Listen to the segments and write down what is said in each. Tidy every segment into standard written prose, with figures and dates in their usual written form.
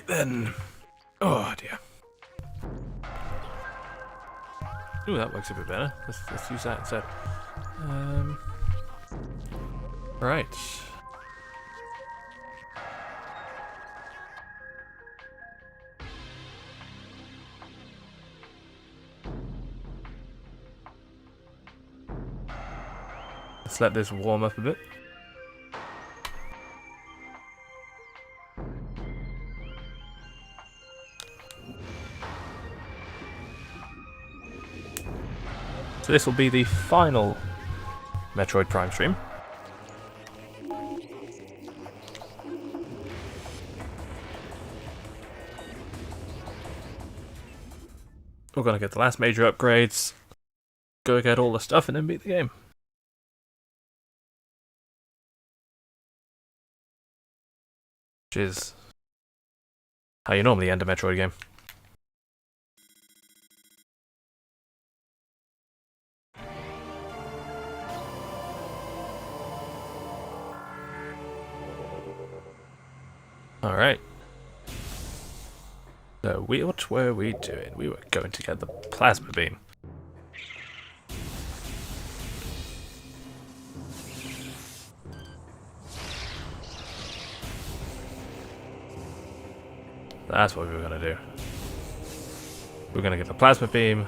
then. Oh dear. Ooh, that works a bit better. Let's use that instead. Right. Let's let this warm up a bit. So this will be the final Metroid Prime stream. We're gonna get the last major upgrades, go get all the stuff, and then beat the game. Which is how you normally end a Metroid game. Alright. So, what were we doing? We were going to get the plasma beam. That's what we were going to do. We're going to get the plasma beam.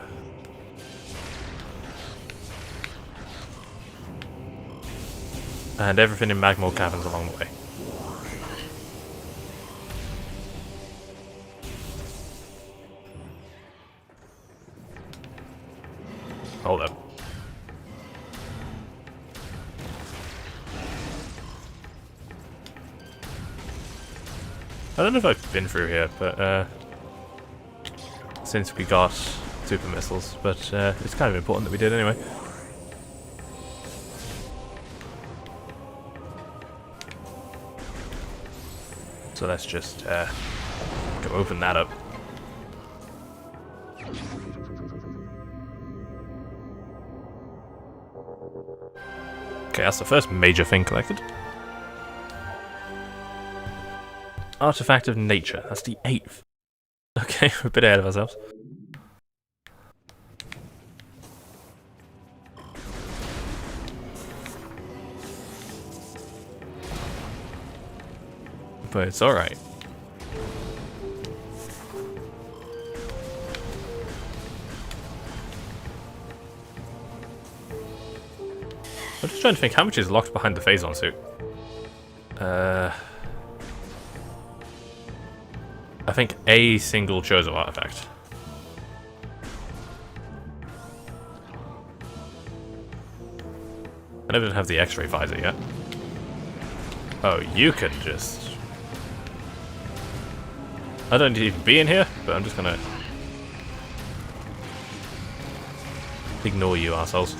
And everything in Magmore Caverns along the way. Hold up. I don't know if I've been through here, but since we got super missiles, but it's kind of important that we did anyway. So let's just go open that up. Okay, that's the first major thing collected. Artifact of Nature. That's the 8th. Okay, we're a bit ahead of ourselves. But it's alright. I'm just trying to think how much is locked behind the Phazon suit. I think a single Chozo artifact. I never have the X-ray visor yet. Oh, you can just... I don't need to even be in here, but I'm just gonna... ignore you, assholes.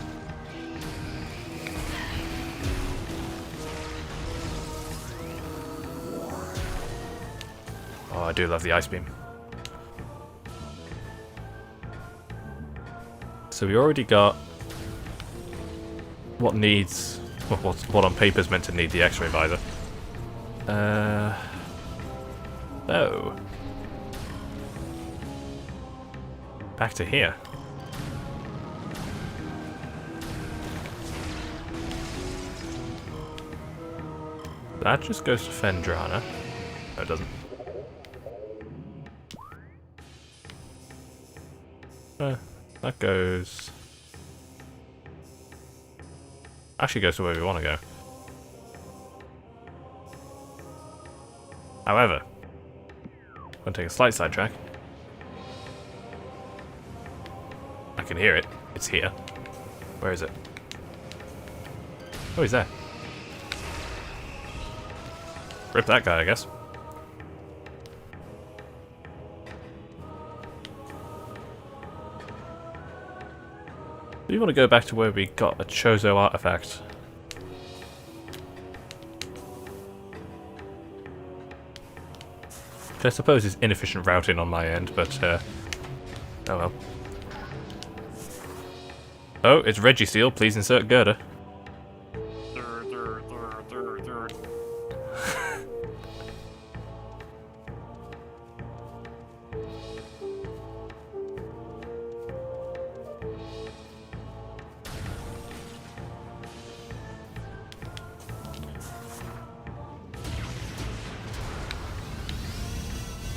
Oh, I do love the ice beam. So we already got what needs, what on paper is meant to need the X-ray visor. Oh. Back to here. That just goes to Fendrana. No, it doesn't. That goes... actually goes to where we want to go. However, I'm going to take a slight sidetrack. I can hear it. It's here. Where is it? Oh, he's there. Rip that guy, I guess. Do you want to go back to where we got a Chozo artifact? Which I suppose is inefficient routing on my end, but oh well. Oh, it's Registeel. Please insert girder.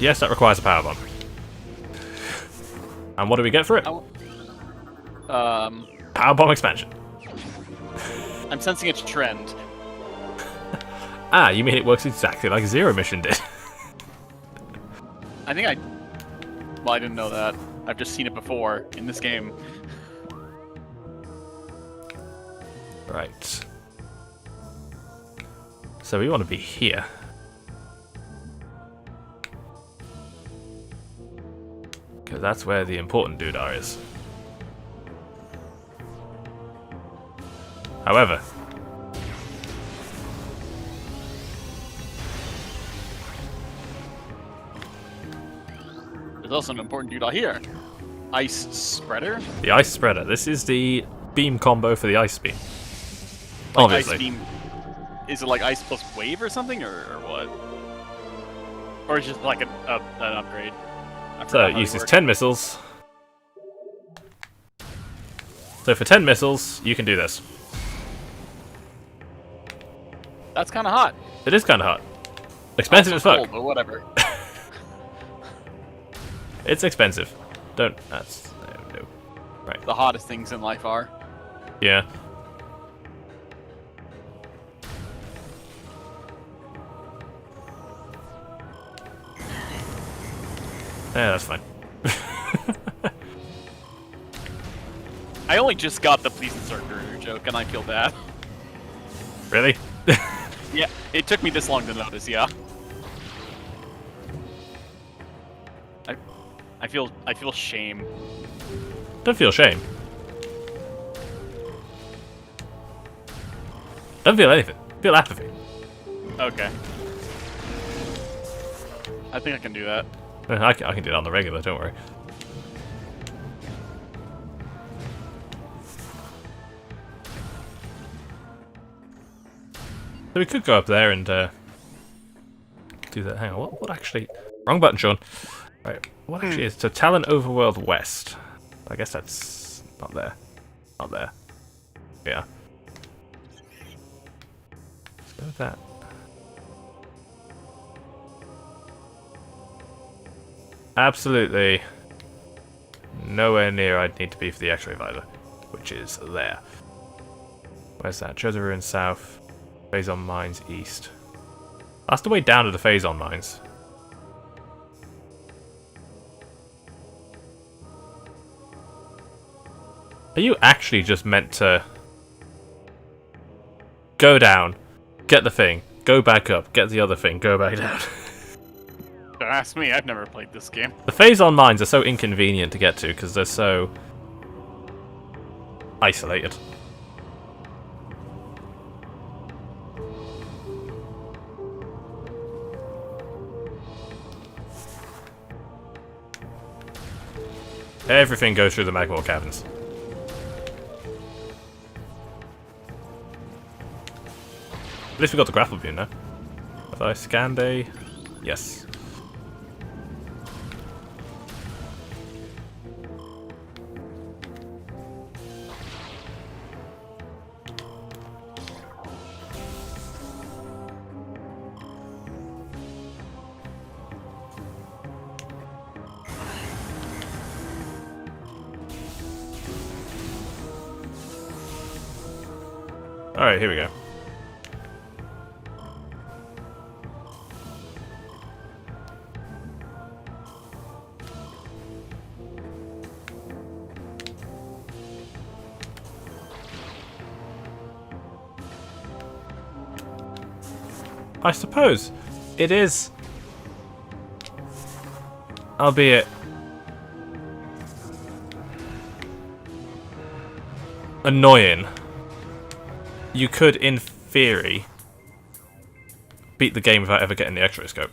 Yes, that requires a power bomb. And what do we get for it? Power bomb expansion. I'm sensing a trend. Ah, you mean it works exactly like Zero Mission did? I think well, I didn't know that. I've just seen it before in this game. Right. So we want to be here. Because that's where the important doodah is. However, there's also an important doodah here. Ice spreader? the ice spreader. This is the beam combo for the ice beam. Like Obviously. Ice beam. Is it like ice plus wave or something, or what? Or is it just like an upgrade? So it uses 10 missiles. So for 10 missiles, you can do this. That's kind of hot. It is kind of hot. Expensive as fuck. Cold, but whatever. It's expensive. Don't. That's. No. Right. The hottest things in life are. Yeah. Yeah, that's fine. I only just got the please insert Guru joke, and I feel bad. Really? Yeah, it took me this long to notice. Yeah. I feel shame. Don't feel shame. Don't feel anything. Feel apathy. Okay. I think I can do that. I can do that on the regular, don't worry. So we could go up there and do that. Hang on, what actually... Wrong button, Sean. Right, what actually is... So Talon Overworld West. I guess that's not there. Not there. Yeah. Let's go with that. Absolutely nowhere near I'd need to be for the X-ray visor, which is there. Where's that? Treasure Ruin south, Phazon Mines east. That's the way down to the Phazon Mines. Are you actually just meant to go down, get the thing, go back up, get the other thing, go back down? Don't ask me, I've never played this game. The Phazon Mines are so inconvenient to get to because they're so isolated. Everything goes through the Magmore caverns. At least we got the grapple beam now. Have I scanned a... Yes. Alright, here we go. I suppose it is, albeit annoying. You could, in theory, beat the game without ever getting the X-ray scope.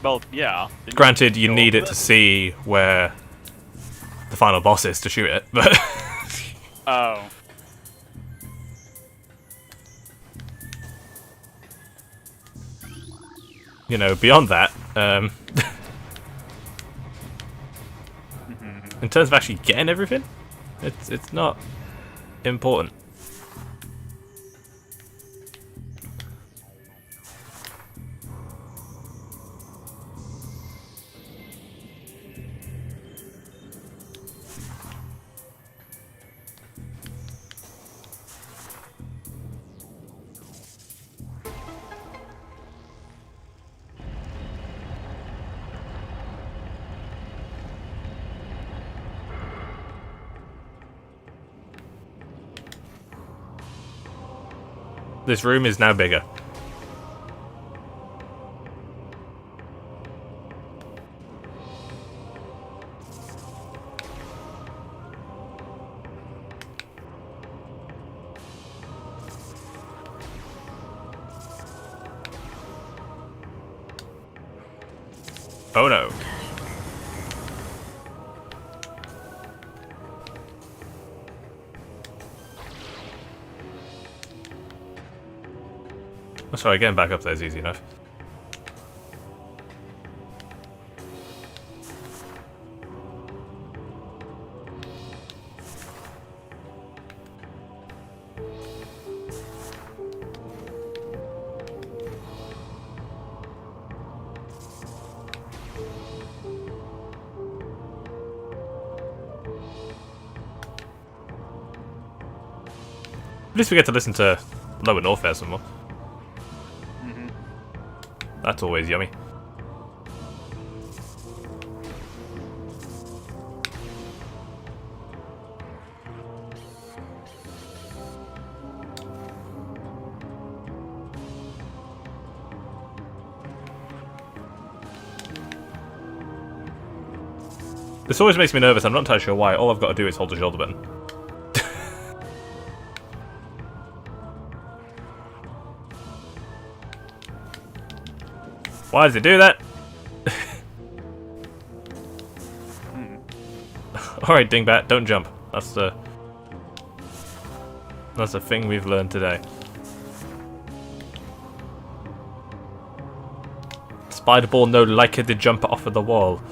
Well, yeah. Granted, you need it to see where the final boss is to shoot it, but... Oh. You know, beyond that, in terms of actually getting everything, it's not important. this room is now bigger. Oh no. Oh, sorry, getting back up there is easy enough. At least we get to listen to Lower North Air some more. That's always yummy. This always makes me nervous. I'm not entirely sure why. All I've got to do is hold the shoulder button. Why does it do that? Alright, Dingbat, don't jump. That's the thing we've learned today. Spiderball no like it to jump off of the wall.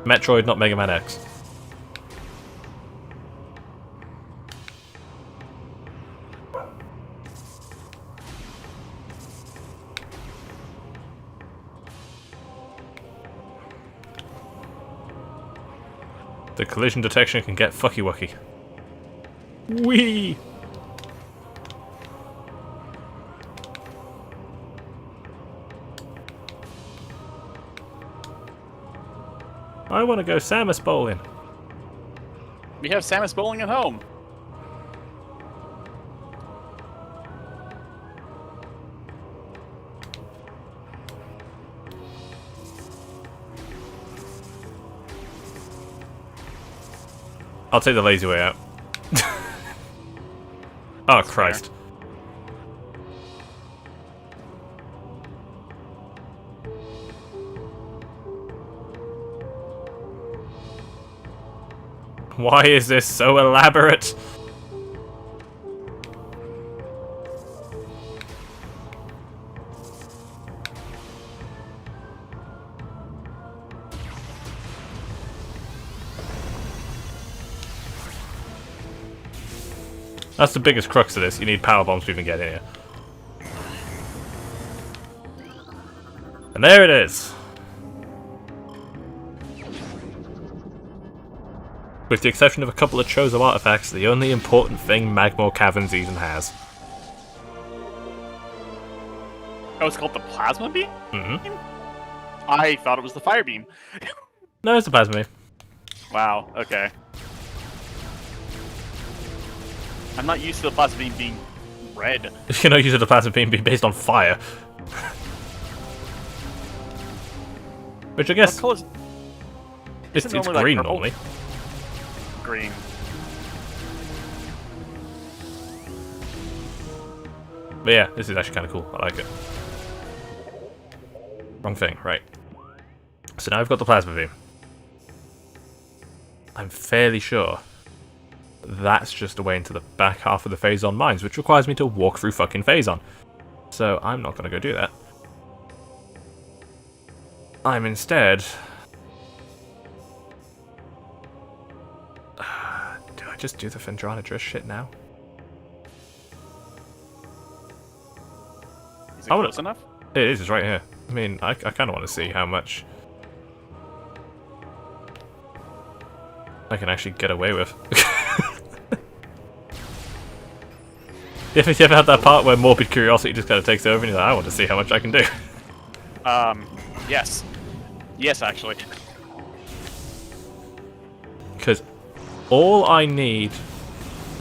Metroid, not Mega Man X. The collision detection can get fucky-wucky. Whee! I want to go Samus bowling. We have Samus bowling at home. I'll take the lazy way out. Oh, Christ. Why is this so elaborate? That's the biggest crux of this. You need power bombs to even get in here. And there it is. With the exception of a couple of Chozo artifacts, the only important thing Magmore Caverns even has. Oh, it's called the Plasma Beam? Mm-hmm. I thought it was the Fire Beam. No, it's the Plasma Beam. Wow, okay. I'm not used to the Plasma Beam being red. You're not used to the Plasma Beam being based on fire. Which I guess... What color is... It's normally, green like, purple? normally. Green. But yeah, this is actually kind of cool. I like it. Wrong thing, right. So now I've got the Plasma Beam. I'm fairly sure that's just a way into the back half of the Phazon Mines, which requires me to walk through fucking Phazon. So I'm not going to go do that. I'm instead... do I just do the Phendrana Drift shit now? Is it close enough? It is, it's right here. I mean, I kind of want to see how much I can actually get away with. You ever had that part where morbid curiosity just kind of takes over and you're like, I want to see how much I can do? Yes. Yes, actually. Because all I need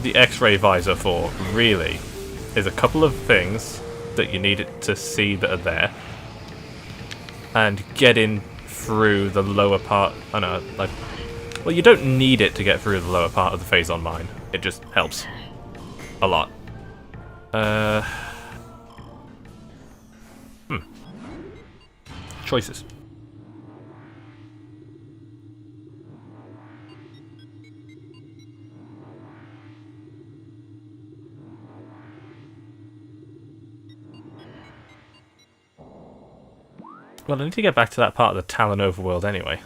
the X-ray visor for, really, is a couple of things that you need it to see that are there, and getting through the lower part. I know, like, well, you don't need it to get through the lower part of the Phazon mine. It just helps a lot. Choices. Well, I need to get back to that part of the Talon overworld anyway.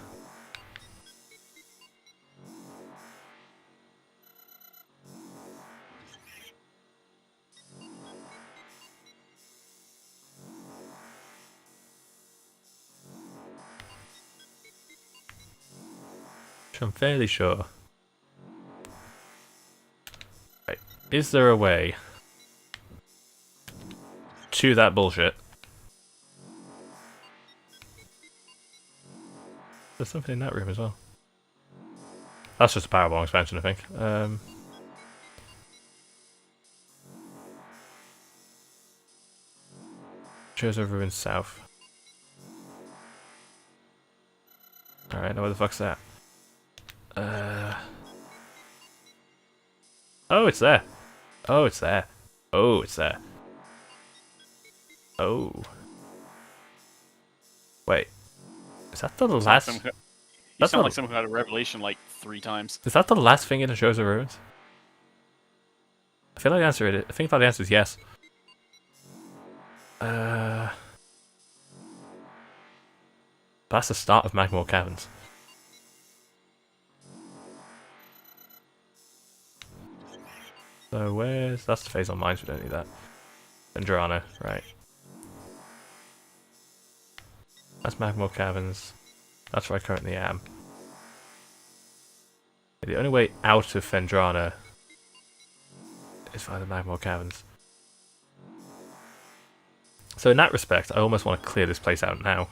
Which I'm fairly sure. Right. Is there a way to that bullshit? There's something in that room as well. That's just a Powerbomb expansion, I think. Shows over in south. Alright, now where the fuck's that? Oh, it's there. Oh, it's there. Oh, it's there. Oh. Wait. Is that the last? You sound like someone who had a revelation like 3 times. Is that the last thing in the Shows of Ruins? I feel like the answer is. I think the answer is yes. That's the start of Magmore Caverns. So where's... that's the Phazon Mines, we don't need that. Vendrana, right. That's Magmore Caverns. That's where I currently am. The only way out of Vendrana is via the Magmore Caverns. So in that respect, I almost want to clear this place out now.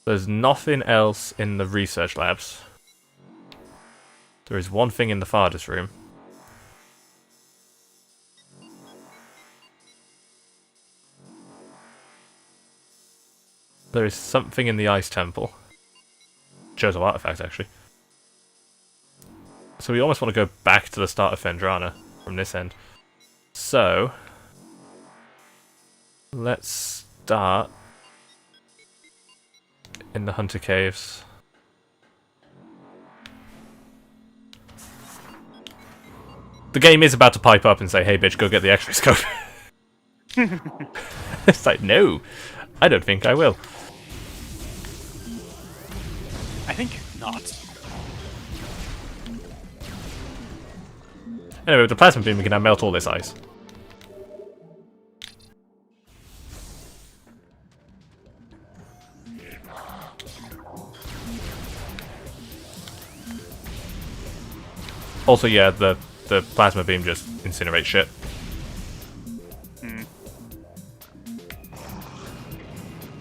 There's nothing else in the research labs. There is one thing in the farthest room. There is something in the Ice Temple. Shows of artifacts, actually. So we almost want to go back to the start of Vendrana from this end. So let's start in the Hunter Caves. The game is about to pipe up and say, hey bitch, go get the X-ray scope. It's like, no, I don't think I will. I think not. Anyway, with the plasma beam we can now melt all this ice. Also, yeah, the plasma beam just incinerates shit.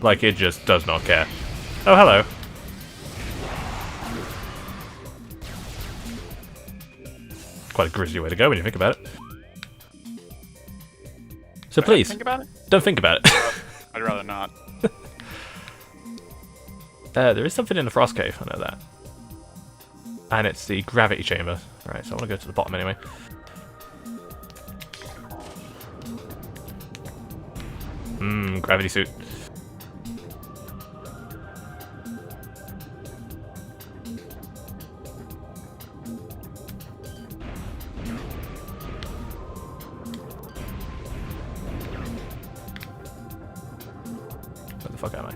Like, it just does not care. Oh, hello. Quite a grisly way to go when you think about it. So please, think about it? Don't think about it. I'd rather not. There is something in the Frost Cave, I know that. And it's the gravity chamber. Right, so I want to go to the bottom anyway. Gravity suit. Where the fuck am I?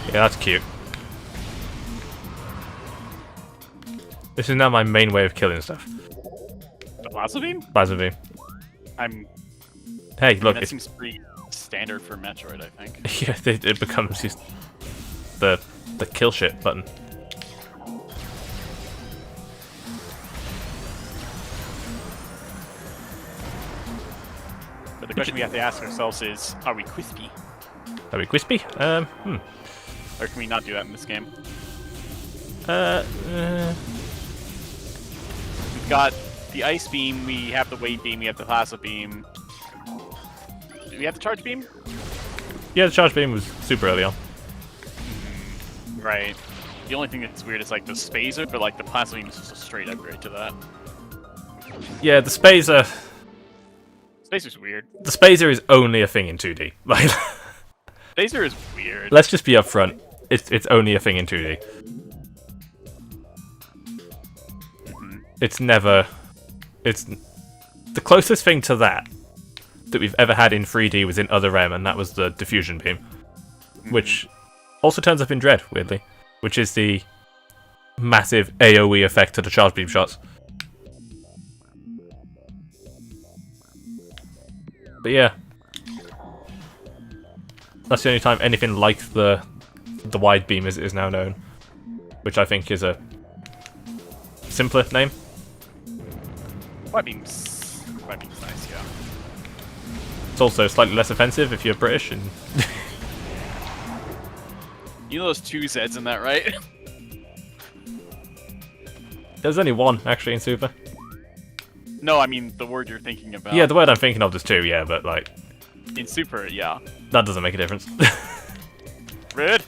Yeah, that's cute. This is now my main way of killing stuff. The plasma beam? Plasma beam. Hey, look. That seems pretty standard for Metroid, I think. Yeah, it becomes just the kill shit button. the question we have to ask ourselves is, are we crispy? Are we crispy? Or can we not do that in this game? We've got the ice beam, we have the wave beam, we have the plasma beam. Do we have the charge beam? Yeah, the charge beam was super early on. Right. The only thing that's weird is like the spacer, but like the plasma beam is just a straight upgrade to that. Yeah, the spacer. Spacer's weird. The spacer is only a thing in 2D. Like, Spacer is weird. let's just be upfront. It's only a thing in 2D. It's never. It's the closest thing to that we've ever had in 3D was in Other Rem, and that was the diffusion beam, which also turns up in Dread, weirdly, which is the massive AoE effect to the charge beam shots. But yeah, that's the only time anything like the wide beam is now known, which I think is a simpler name. Wide beam's nice, yeah. It's also slightly less offensive if you're British, and You know there's 2 Zs in that, right? there's only one actually in Super. No, I mean the word you're thinking about. Yeah, the word I'm thinking of is 2, yeah, but like In Super, yeah. that doesn't make a difference. Rude.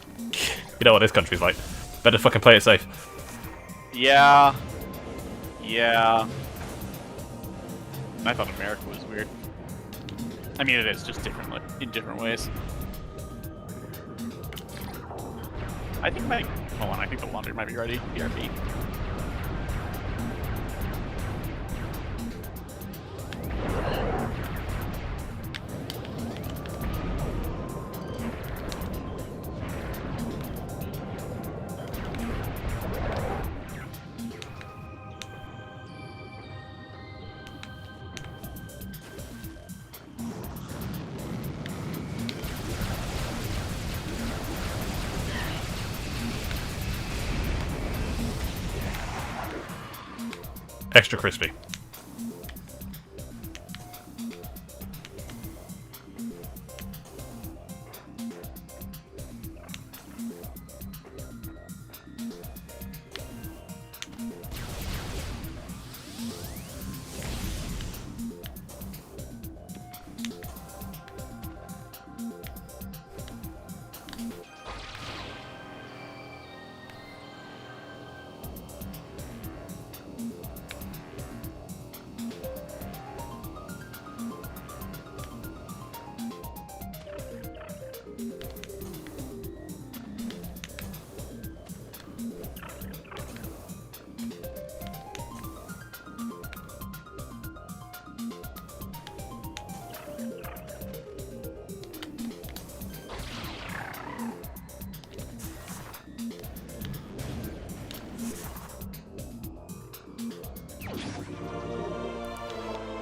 You know what this country's like. Better fucking play it safe. Yeah. Yeah. I thought America was weird. I mean, it is just different, like, in different ways. I think my... Hold on, I think the laundry might be ready. BRB. Extra crispy.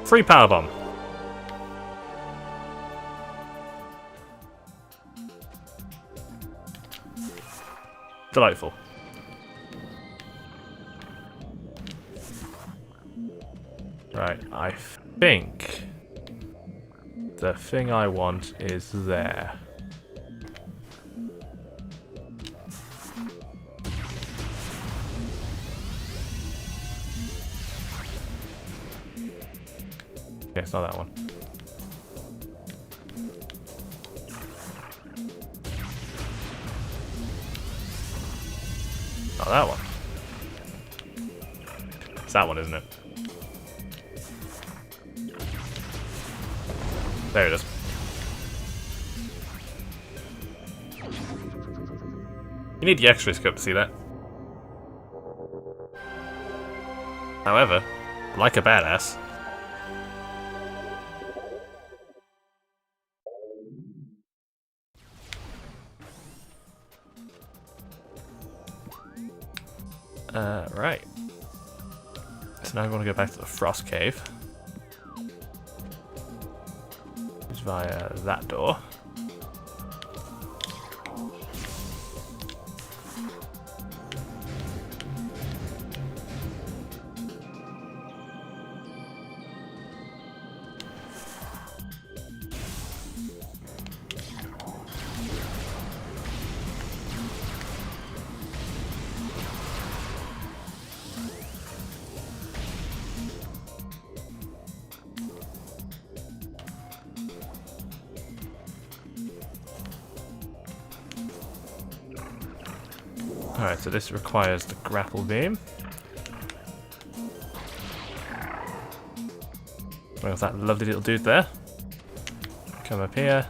Free power bomb. Delightful. Right, I think the thing I want is there. Okay, it's not that one. Not that one. It's that one, isn't it? There it is. You need the X-ray scope to see that. However, like a badass, right. So now I want to go back to the Frost Cave. It's via that door. Alright, so this requires the grapple beam. Where's that lovely little dude there? Come up here.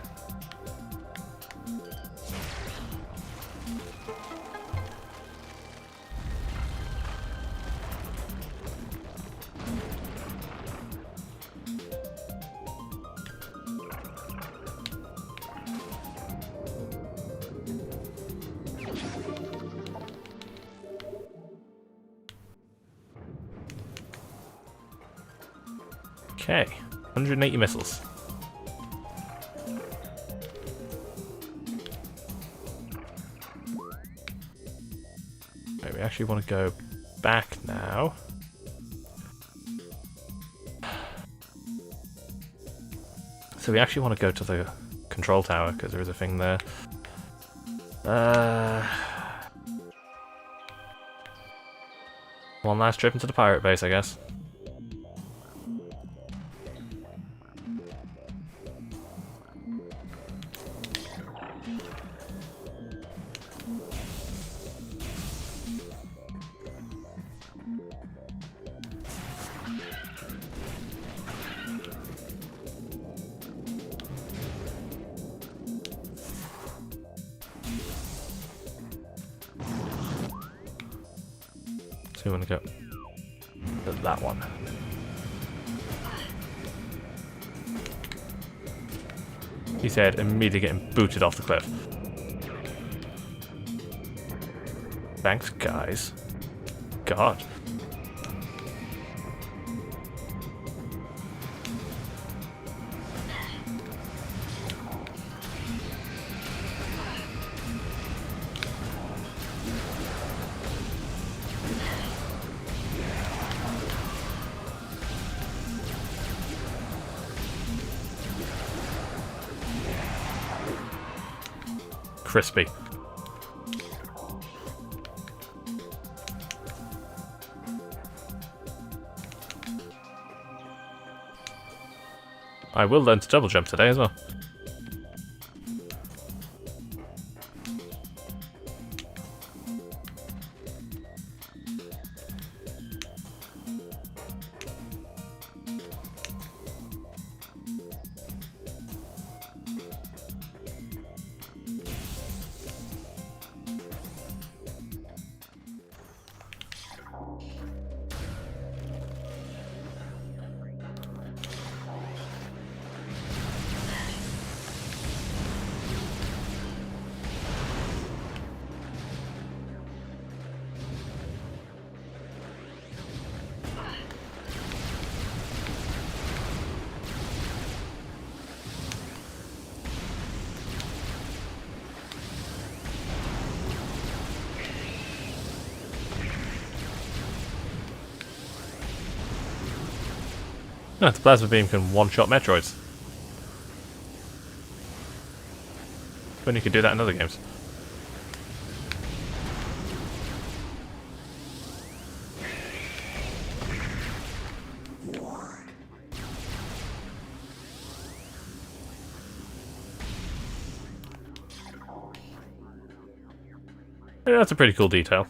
Okay, 180 missiles. Right, we actually want to go back now. So we actually want to go to the control tower because there is a thing there. One last trip into the pirate base, I guess. So we want to go to that one. He said, immediately getting booted off the cliff. Thanks, guys. God. Crispy. I will learn to double jump today as well. No, the plasma beam can one-shot Metroids. When you could do that in other games. Yeah, that's a pretty cool detail.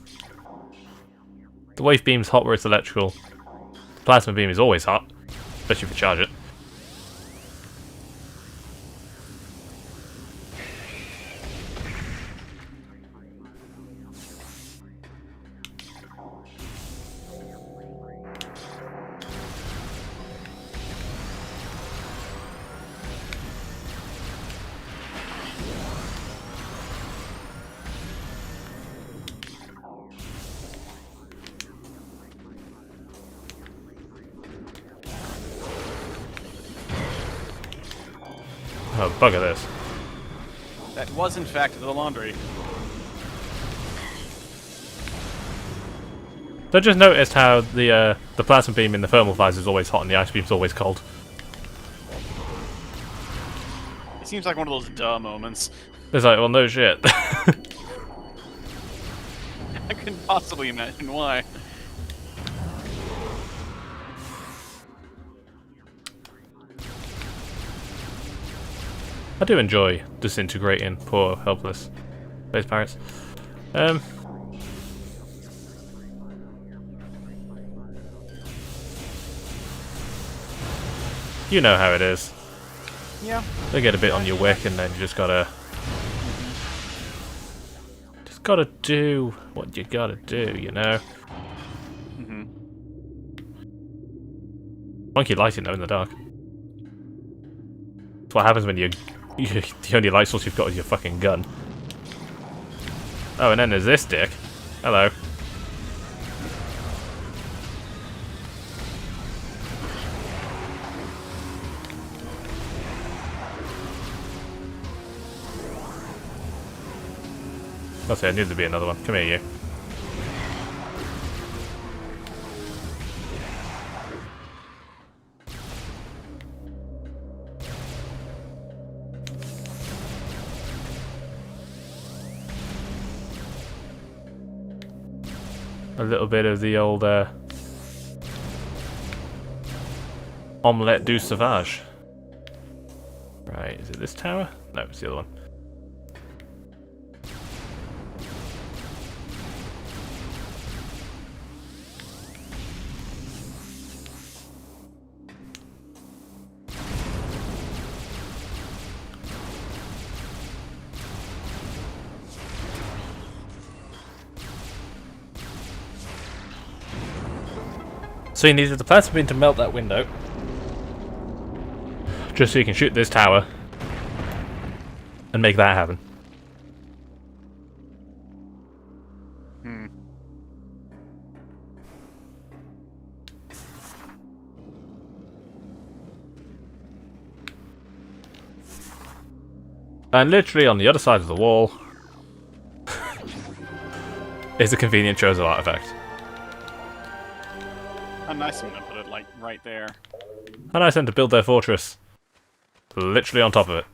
The wave beam's hot where it's electrical. The plasma beam is always hot, especially if you charge it. Oh, bugger this. That was, in fact, the laundry. So I just noticed how the plasma beam in the thermal visor is always hot and the ice beam's always cold. It seems like one of those duh moments. It's like, well, no shit. I couldn't possibly imagine why. I do enjoy disintegrating poor, helpless space pirates. You know how it is. Yeah. They get a bit on your wick, and then you just gotta do what you gotta do, you know. Mm-hmm. Funky lighting though in the dark. That's what happens when you the only light source you've got is your fucking gun. Oh, and then there's this dick. Hello. I'll say I knew there'd be another one. Come here, you. A little bit of the old omelette du sauvage. Right, is it this tower? No, it's the other one. So you needed the plasma beam to melt that window, just so you can shoot this tower and make that happen. Hmm. And literally on the other side of the wall is a convenient Chozo artifact. How nice of them to put it, like, right there. And I sent to build their fortress literally on top of it.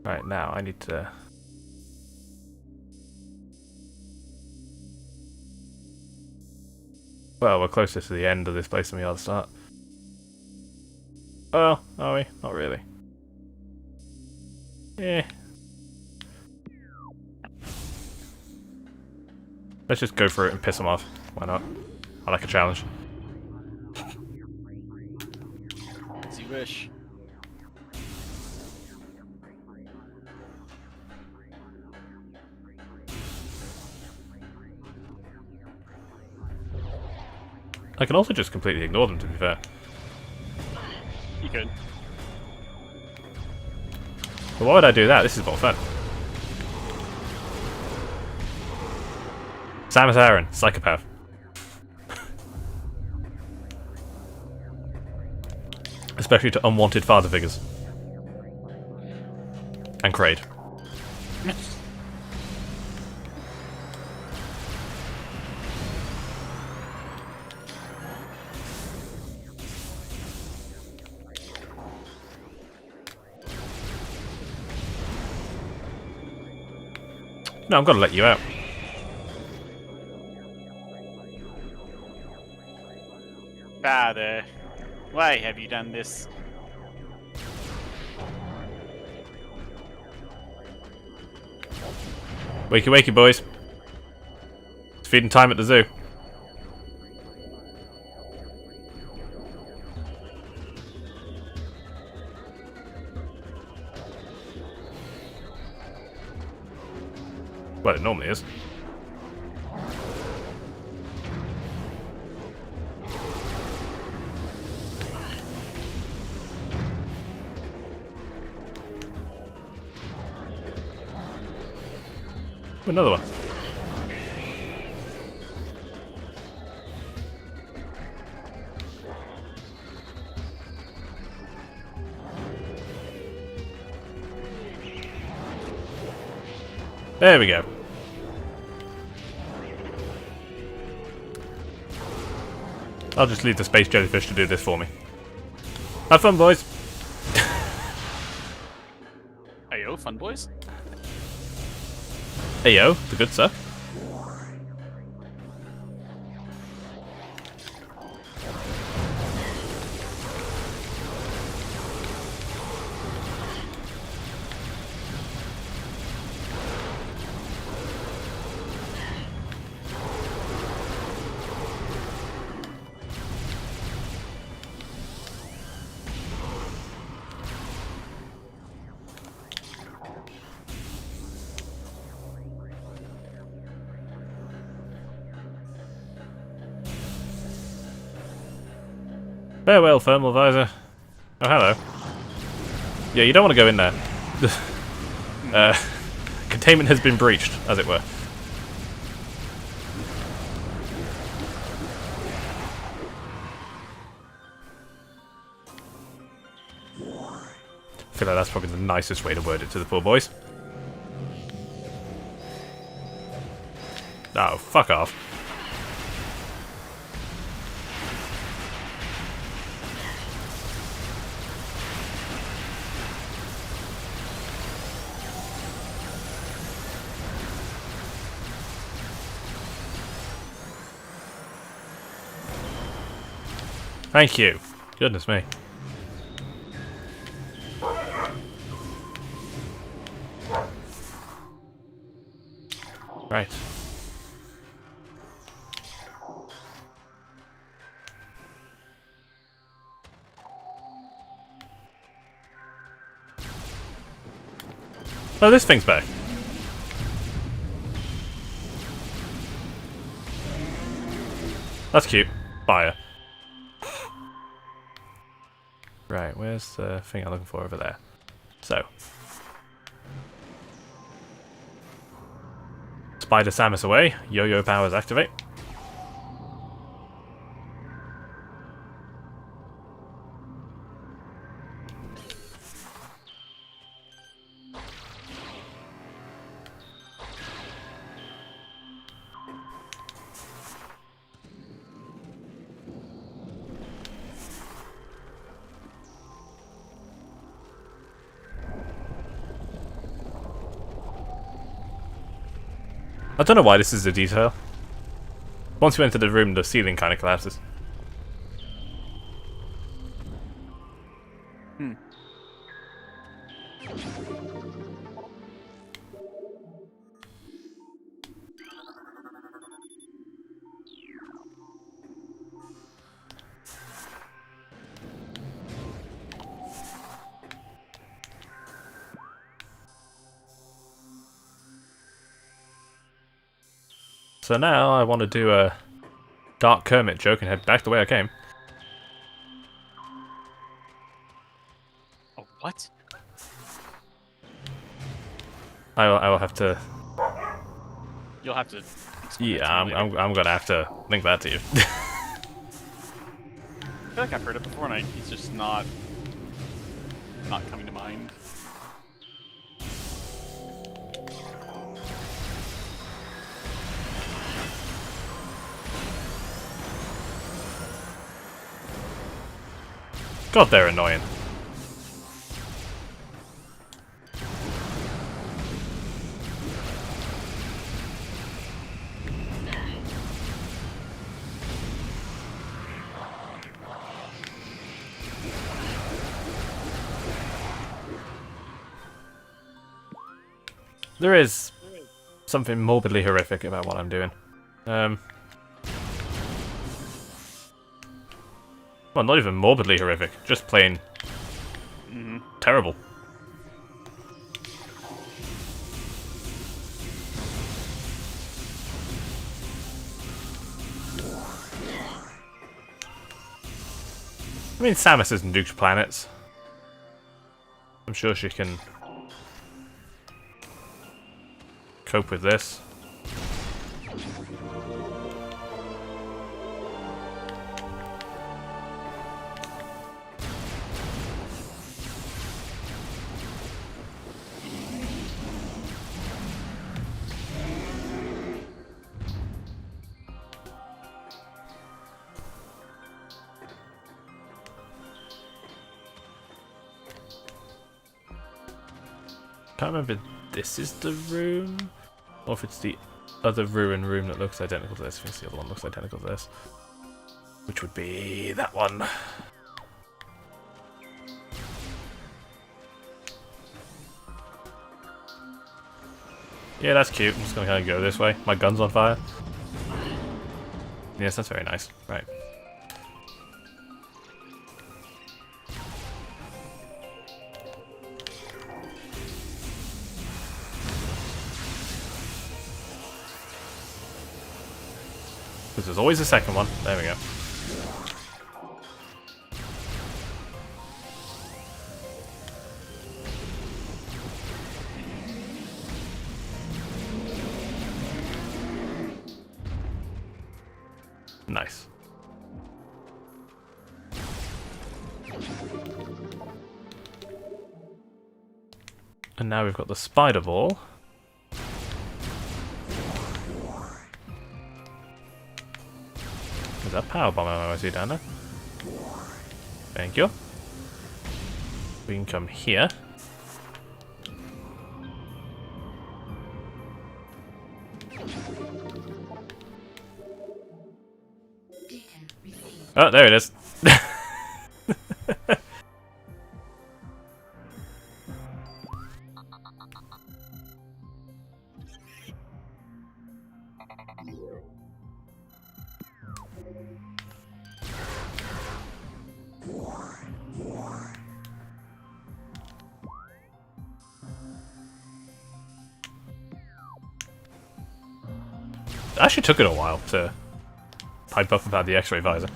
Right, now I need to... Well, we're closer to the end of this place than we are the start. Well, are we? Not really. Yeah. Let's just go for it and piss them off. Why not? I like a challenge. As you wish. I can also just completely ignore them, to be fair. You could. But why would I do that? This is more fun. Samus Aran, psychopath. Especially to unwanted father figures. And Kraid. No, I'm gonna let you out. Father, why have you done this? Wakey wakey, boys. It's feeding time at the zoo. Well, it normally is. Another one. There we go. I'll just leave the space jellyfish to do this for me. Have fun, boys. Ayo, fun boys. Hey yo, the good stuff. Farewell, thermal visor. Oh, hello. Yeah, you don't want to go in there. Containment has been breached, as it were. I feel like that's probably the nicest way to word it to the poor boys. Oh, fuck off. Thank you. Goodness me. Right. Oh, this thing's back. That's cute. Fire. Right, where's the thing I'm looking for over there? So. Spider Samus away. Yo-yo powers activate. I don't know why this is a detail. Once you enter the room, the ceiling kind of collapses. So now I want to do a Dark Kermit joke and head back the way I came. Oh, what? I will have to. You'll have to. Explain Yeah, I'm gonna have to link that to you. I feel like I've heard it before, and it's just not coming to mind. God, they're annoying. There is something morbidly horrific about what I'm doing. Well, not even morbidly horrific, just plain terrible. I mean, Samus has nuked planets. I'm sure she can cope with this. Can't remember if this is the room, or if it's the other ruin room that looks identical to this. I think the other one looks identical to this, which would be that one. Yeah, that's cute. I'm just gonna kind of go this way. My gun's on fire. Yes, that's very nice. Right. Because there's always a second one. There we go. And now we've got the spider ball. There's that power bomb I see down there. Thank you. We can come here. Oh, there it is. It actually took it a while to pipe up about the X-ray visor.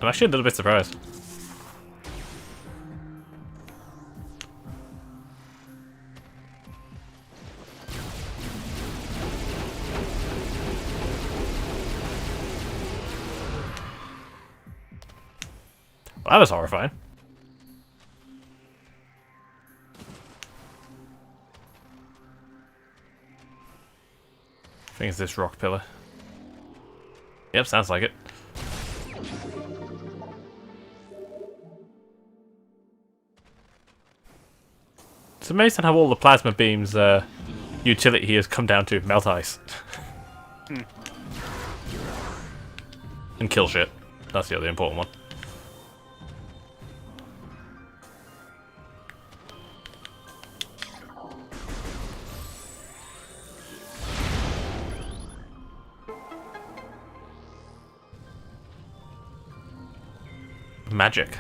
I'm actually a little bit surprised. Well, that was horrifying. I think it's this rock pillar. Yep, sounds like it. It's amazing how all the plasma beams' utility here has come down to melt ice. And kill shit. That's the other important one. Magic.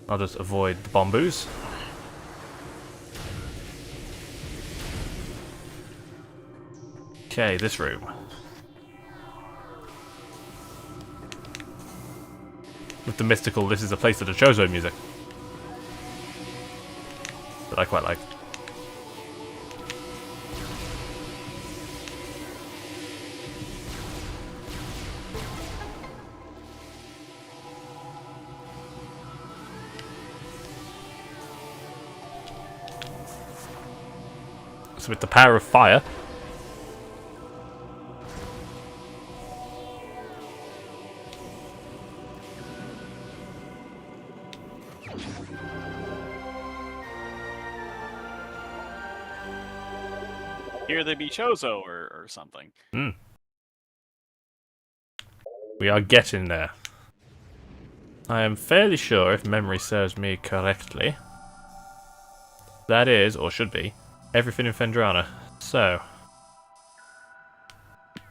I'll just avoid the bomboos. Okay, this room. With the mystical, this is a place of the Chozo music. That I quite like. So with the power of fire, Here they be Chozo or something. we are getting there. I am fairly sure, if memory serves me correctly, that is, or should be, everything in Fendrana. So,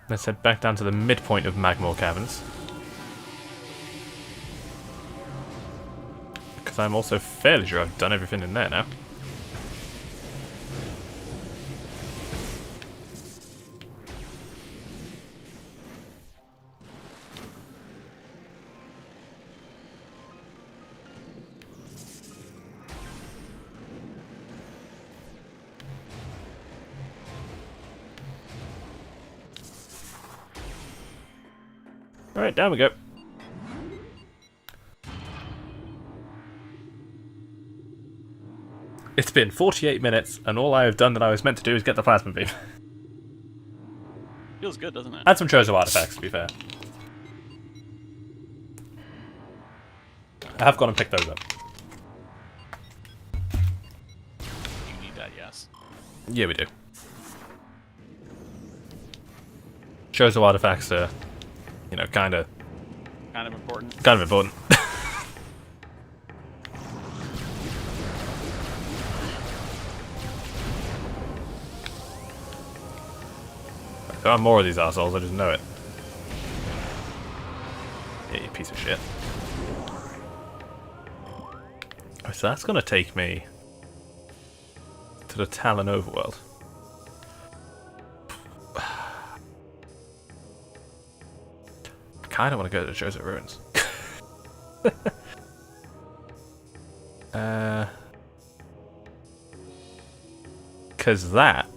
let's head back down to the midpoint of Magmore Caverns. Because I'm also fairly sure I've done everything in there now. Alright, down we go. It's been 48 minutes, and all I have done that I was meant to do is get the plasma beam. Feels good, doesn't it? And some Chozo artifacts, to be fair. I have gone and picked those up. You need that, yes. Yeah, we do. Chozo artifacts are, you know, kind of important. Kind of important. There are more of these assholes, I just know it. Yeah, you piece of shit. Oh, so that's gonna take me to the Talon overworld. I kinda wanna go to the Chozo Ruins. Because that...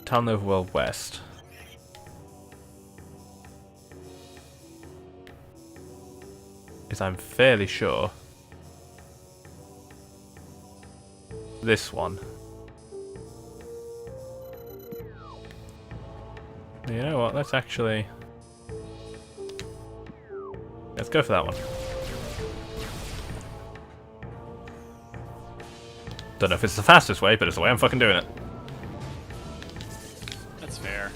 Town Overworld West. Is I'm fairly sure this one. You know what? Let's actually... Let's go for that one. Don't know if it's the fastest way, but it's the way I'm fucking doing it. That's fair.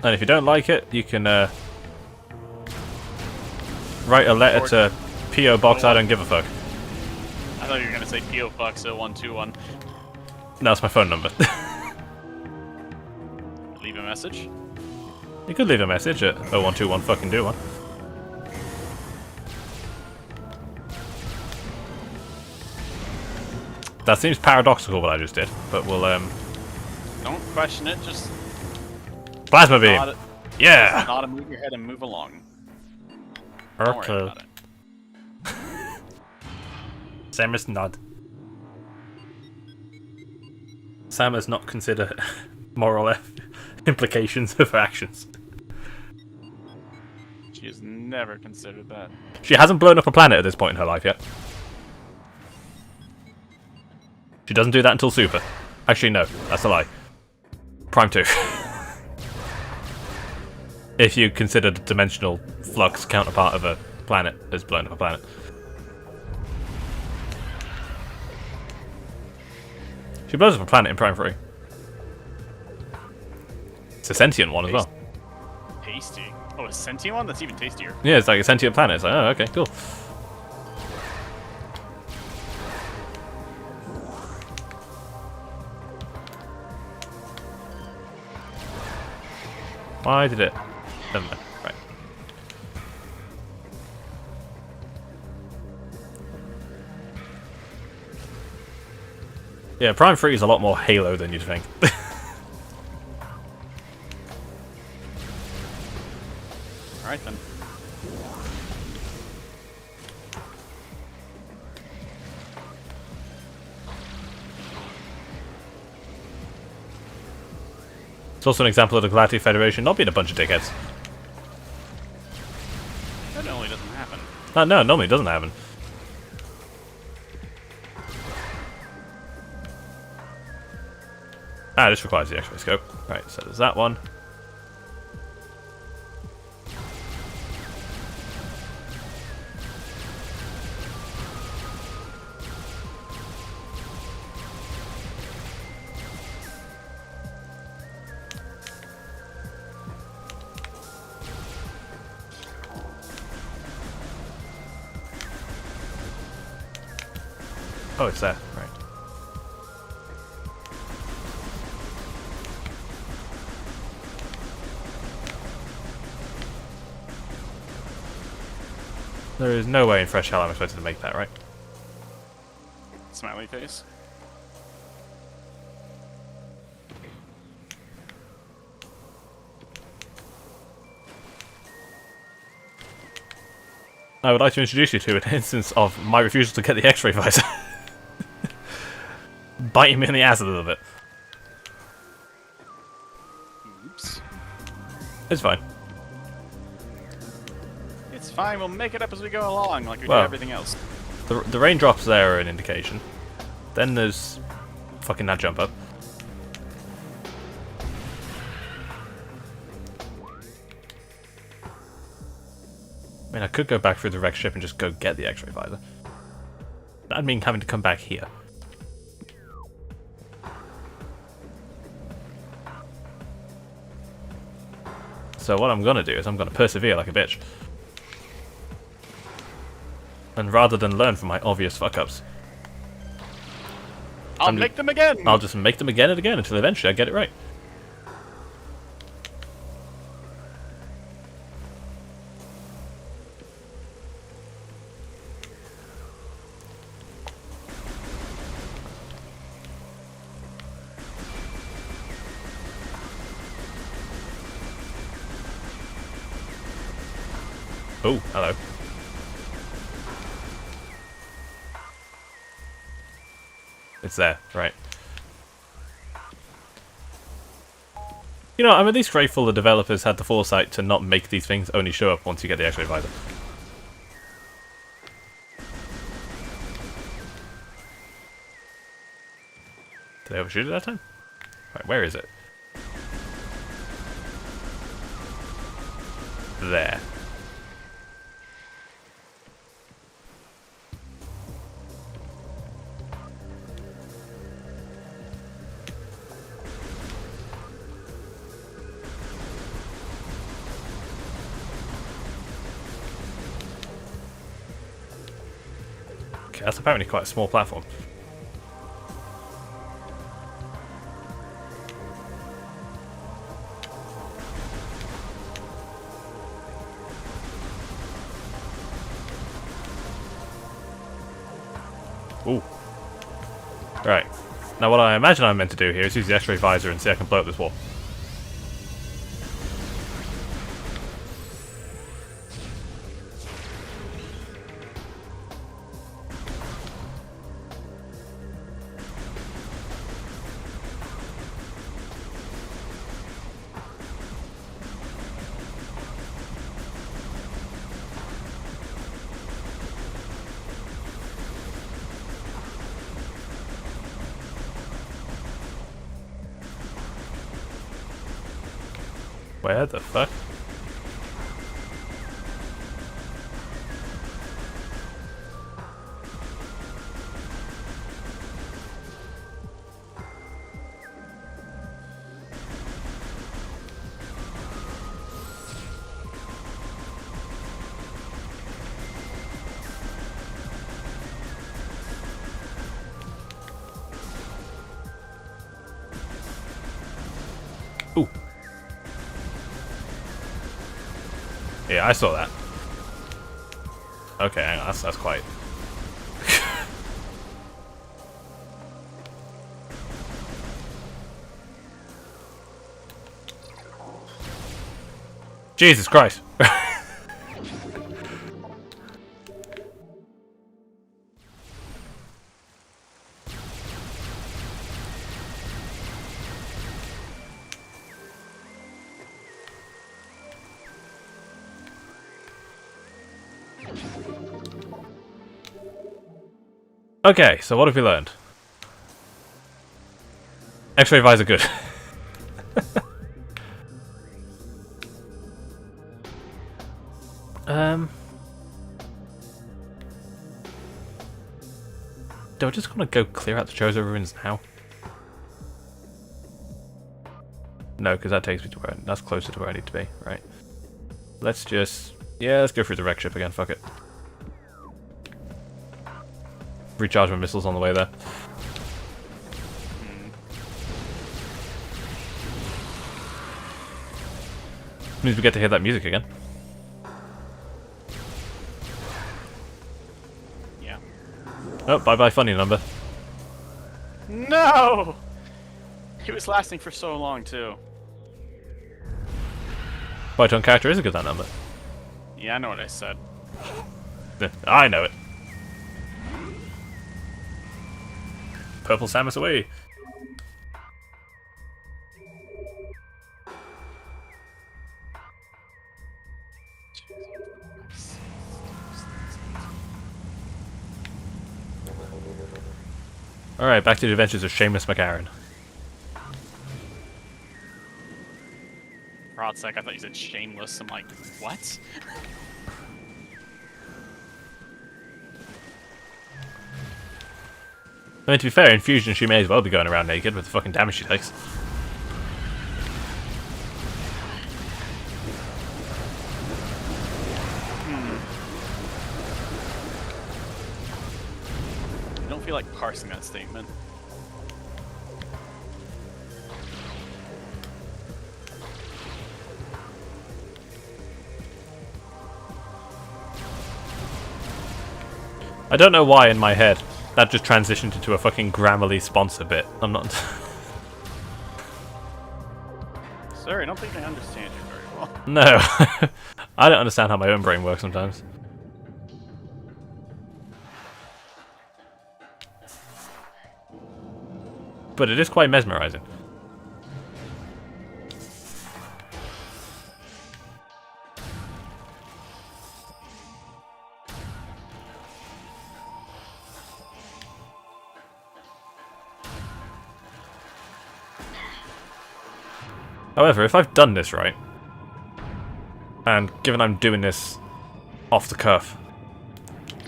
And if you don't like it, you can write a letter to P.O. Box I don't give a fuck. I thought you were gonna say P.O. Box 0121. No, it's my phone number. Leave a message. You could leave a message at 0121 fucking do one. That seems paradoxical what I just did, but we'll Don't question it, just plasma beam. Yeah. Nod and move your head and move along. Don't worry about it. Sam is nod. Sam has not considered moral implications of her actions. She has never considered that. She hasn't blown up a planet at this point in her life yet. She doesn't do that until Super. Actually, no, that's a lie. Prime 2. If you consider the dimensional flux counterpart of a planet as blown up a planet. She blows up a planet in Prime 3. It's a sentient one as well. Tasty. Oh, a sentient one? That's even tastier. Yeah, it's like a sentient planet. It's like, oh, okay, cool. Why did it? Never mind. Right. Yeah, Prime 3 is a lot more Halo than you'd think. Alright then. It's also an example of the Galactic Federation not being a bunch of dickheads. That normally doesn't happen. No, normally it doesn't happen. Ah, this requires the X-ray scope. Right, so there's that one. Oh, it's there. Right. There is no way in fresh hell I'm expected to make that, right? Smiley face. I would like to introduce you to an instance of my refusal to get the X-ray visor. Biting me in the ass a little bit. Oops. It's fine. It's fine, we'll make it up as we go along, like we do Well. everything else. The raindrops there are an indication. Then there's fucking that jump up. I mean, I could go back through the wrecked ship and just go get the X-ray visor. That'd mean having to come back here. So what I'm gonna do is I'm gonna persevere like a bitch. And rather than learn from my obvious fuck-ups, I'll make them again! I'll just make them again and again until eventually I get it right. Oh, hello. It's there, right. You know, I'm at least grateful the developers had the foresight to not make these things only show up once you get the X-ray visor. Did they overshoot it that time? Right, where is it? There. Okay, that's apparently quite a small platform. Ooh. Right. Now what I imagine I'm meant to do here is use the X-ray visor and see if I can blow up this wall. Where the fuck? Ooh. Yeah, I saw that. Okay, hang on, that's quite... Jesus Christ! Okay, so what have we learned? X-ray visor good. Do I just want to go clear out the Chozo ruins now? No, because that takes me to where that's closer to where I need to be, right? Let's just... yeah, let's go through the wreck ship again, fuck it. Recharge my missiles on the way there. Means we get to hear that music again. Yeah. Oh, bye-bye funny number. No! It was lasting for so long, too. Quite uncharacteristic of that number. Yeah, I know what I said. I know it. Purple Samus away. Alright, back to the adventures of Seamus McAaron. For hot sec, I thought you said shameless. I'm like, what? I mean, to be fair, in Fusion she may as well be going around naked with the fucking damage she takes. I don't feel like parsing that statement. I don't know why in my head that just transitioned into a fucking Grammarly sponsor bit. I'm not... Sir, I don't think I understand you very anymore. No. I don't understand how my own brain works sometimes. But it is quite mesmerizing. However, if I've done this right, and given I'm doing this off the cuff,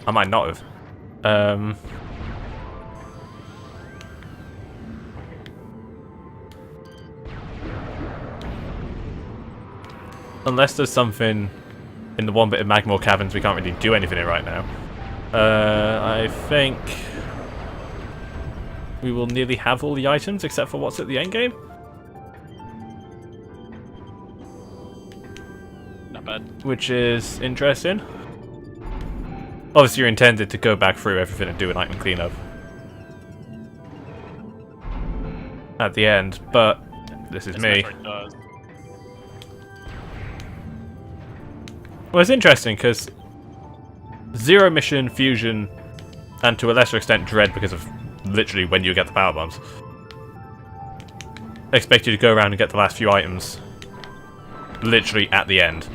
I might not have. Unless there's something in the one bit of Magmore Caverns we can't really do anything in right now. I think we will nearly have all the items except for what's at the end game. Not bad. Which is interesting. Obviously you're intended to go back through everything and do an item cleanup at the end, but this is me. Metroid does. Well, it's interesting because Zero Mission, Fusion, and to a lesser extent Dread, because of literally when you get the power bombs, expect you to go around and get the last few items literally at the end.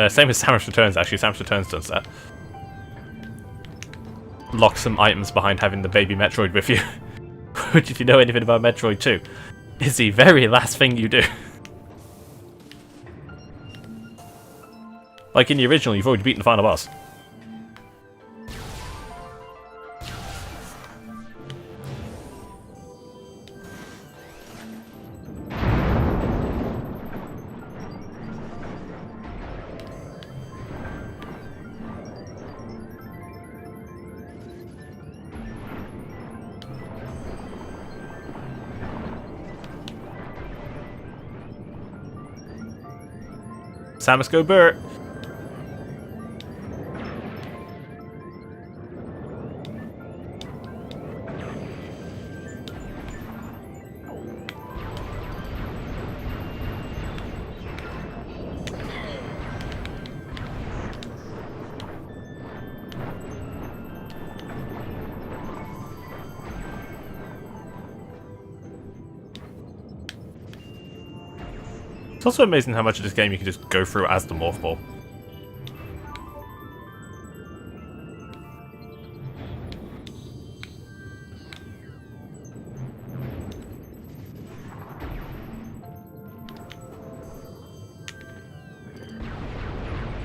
Same as Samus Returns, actually. Samus Returns does that. Lock some items behind having the baby Metroid with you. Which, if you know anything about Metroid 2, is the very last thing you do. Like in the original, you've already beaten the final boss. Samus go Bert! It's also amazing how much of this game you can just go through as the Morph Ball.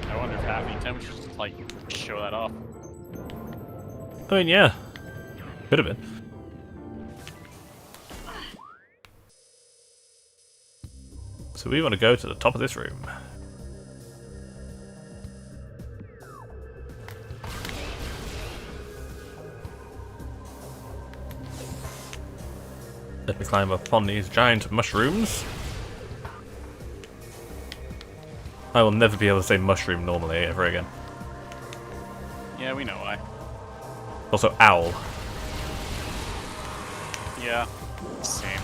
I wonder if half the time we should just, like, show that off. I mean, yeah. Could have been. So we want to go to the top of this room. Let me climb up on these giant mushrooms. I will never be able to say mushroom normally ever again. Yeah, we know why. Also, owl. Yeah, same.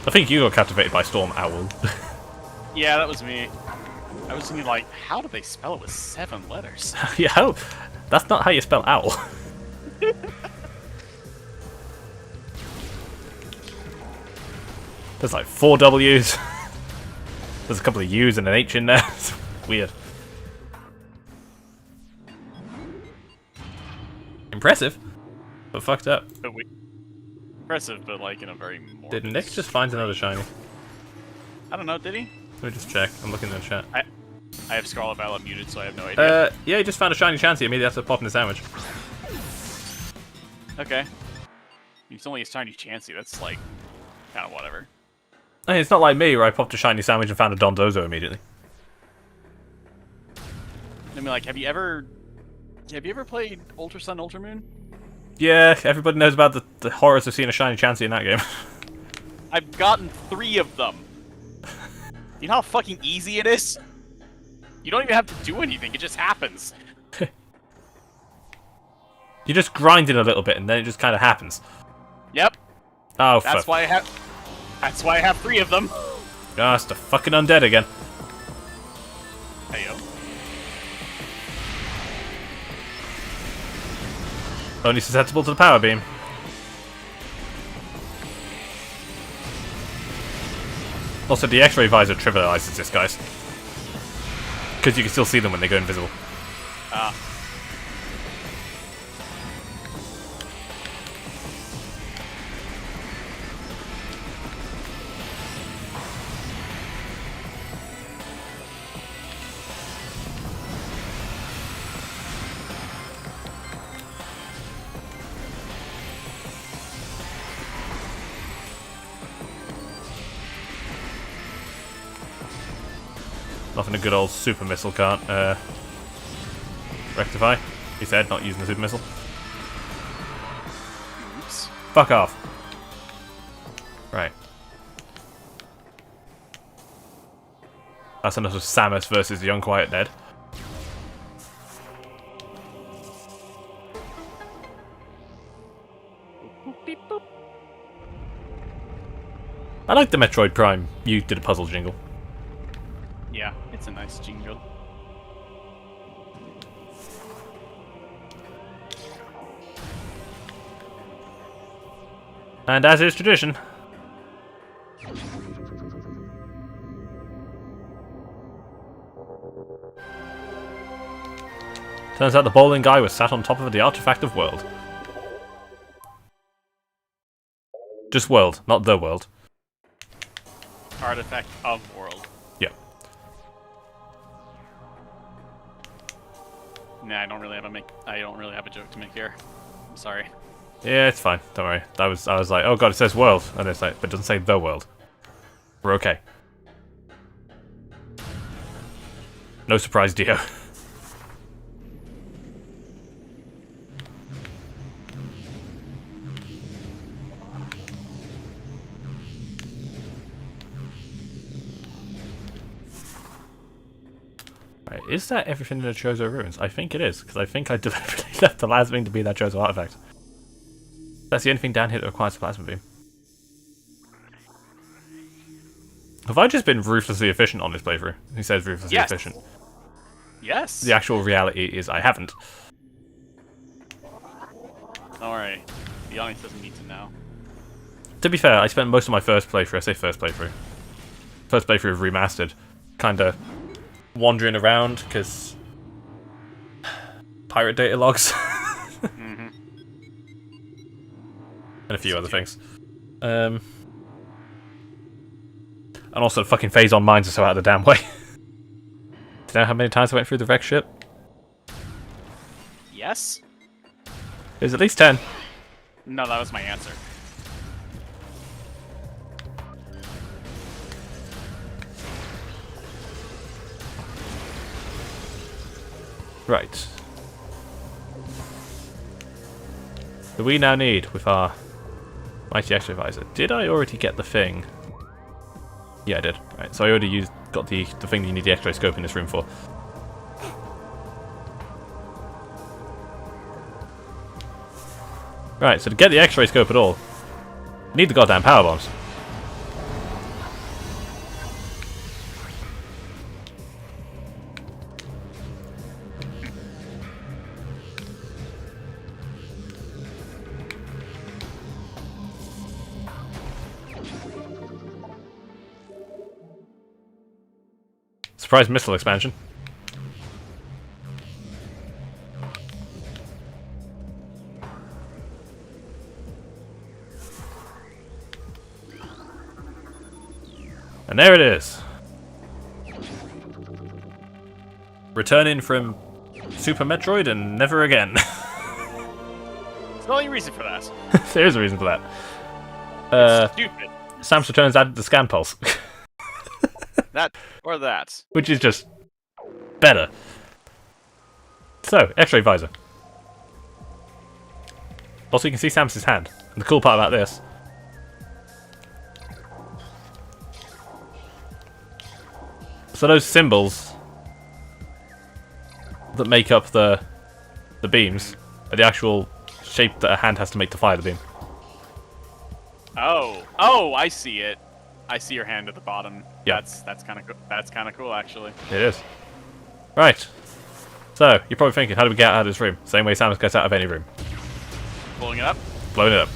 I think you got captivated by Storm Owl. Yeah, that was me. I was thinking, like, how do they spell it with 7 letters? Yeah, how? That's not how you spell owl. There's like 4 W's. There's a couple of U's and an H in there. It's weird. Impressive, but fucked up. But impressive, but like in a very more. Did Nick just find another shiny? I don't know, did he? Let me just check. I'm looking in the chat. I have Scarlet Violet muted, so I have no idea. Yeah, he just found a shiny Chansey. Immediately after popping a sandwich. Okay. It's only a tiny Chansey, that's like, kind of whatever. I mean, it's not like me where I popped a shiny sandwich and found a Dondozo immediately. I mean, like, have you ever played Ultra Sun, Ultra Moon? Yeah, everybody knows about the horrors of seeing a shiny Chansey in that game. I've gotten 3 of them. You know how fucking easy it is? You don't even have to do anything, it just happens. You just grind it a little bit and then it just kind of happens. Yep. Oh, That's fuck. why I have... That's why I have 3 of them. Ah, it's the fucking undead again. Heyo. Only susceptible to the power beam. Also, the X-ray visor trivializes this, guys. Because you can still see them when they go invisible. Ah. Nothing a good old super missile can't rectify. He said, not using the super missile. Oops. Fuck off. Right. That's enough of Samus versus the Unquiet Dead. Beep, boop. I like the Metroid Prime. You did a puzzle jingle. Yeah, it's a nice jingle. And as is tradition, turns out the bowling guy was sat on top of the artifact of world. Just world, not the world. Artifact of world. Yeah. Nah, I don't really have a joke to make here. I'm sorry. Yeah, it's fine. Don't worry. I was like, oh god, it says world, and it's like, but it doesn't say the world. We're okay. No surprise, Dio. Right, is that everything in the Chozo ruins? I think it is, because I think I deliberately left the last thing to be that Chozo artifact. That's the only thing down here that requires a plasma beam. Have I just been ruthlessly efficient on this playthrough? He says ruthlessly efficient. Yes. The actual reality is I haven't. Don't worry. The audience doesn't need to know. To be fair, I spent most of my first playthrough, I say first playthrough of Remastered, kinda wandering around, because pirate data logs. Mm-hmm. And a few other things. And also the fucking phase on mines are so out of the damn way. Do you know how many times I went through the wreck ship? Yes? There's at least 10. No, that was my answer. Right. Do we now need with our mighty X-ray visor? Did I already get the thing? Yeah, I did. Right, so I already got the thing that you need the X-ray scope in this room for. Right, so to get the X-ray scope at all, I need the goddamn power bombs. Surprise missile expansion. And there it is. Returning from Super Metroid and never again. There's no only reason for that. There is a reason for that. Stupid. Samus Returns added the scan pulse. That or that. Which is just better. So, X-ray visor. Also, you can see Samus's hand. And the cool part about this, so those symbols that make up the beams are the actual shape that a hand has to make to fire the beam. Oh, I see it. I see your hand at the bottom. Yeah. That's kind of cool actually. It is. Right. So, you're probably thinking, how do we get out of this room? Same way Samus gets out of any room. Blowing it up. Blowing it up.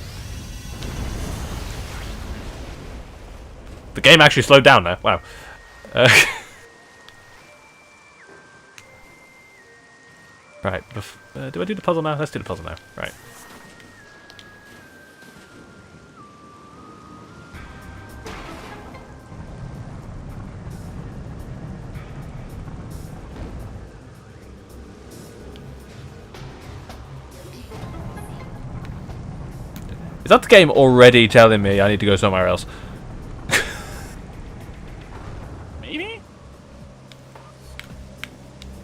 The game actually slowed down now. Wow. Right. Do I do the puzzle now? Let's do the puzzle now. Right. Is that the game already telling me I need to go somewhere else? Maybe?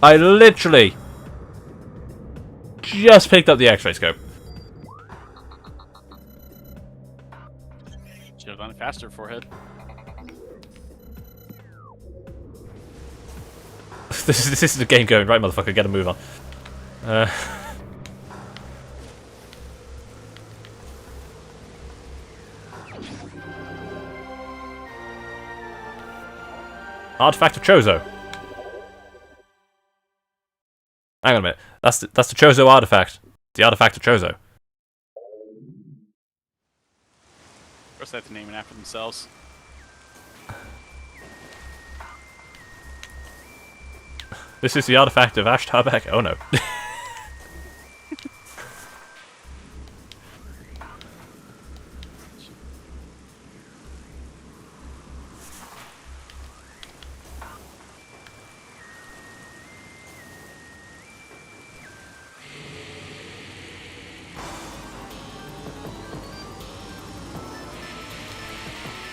I literally just picked up the X-ray scope. Should have done it faster, forehead. This is the game going, right, motherfucker, get a move on. Artifact of Chozo. Hang on a minute. That's the Chozo artifact. The artifact of Chozo. Of course, they have to name it after themselves. This is the artifact of Ashtabek. Oh no.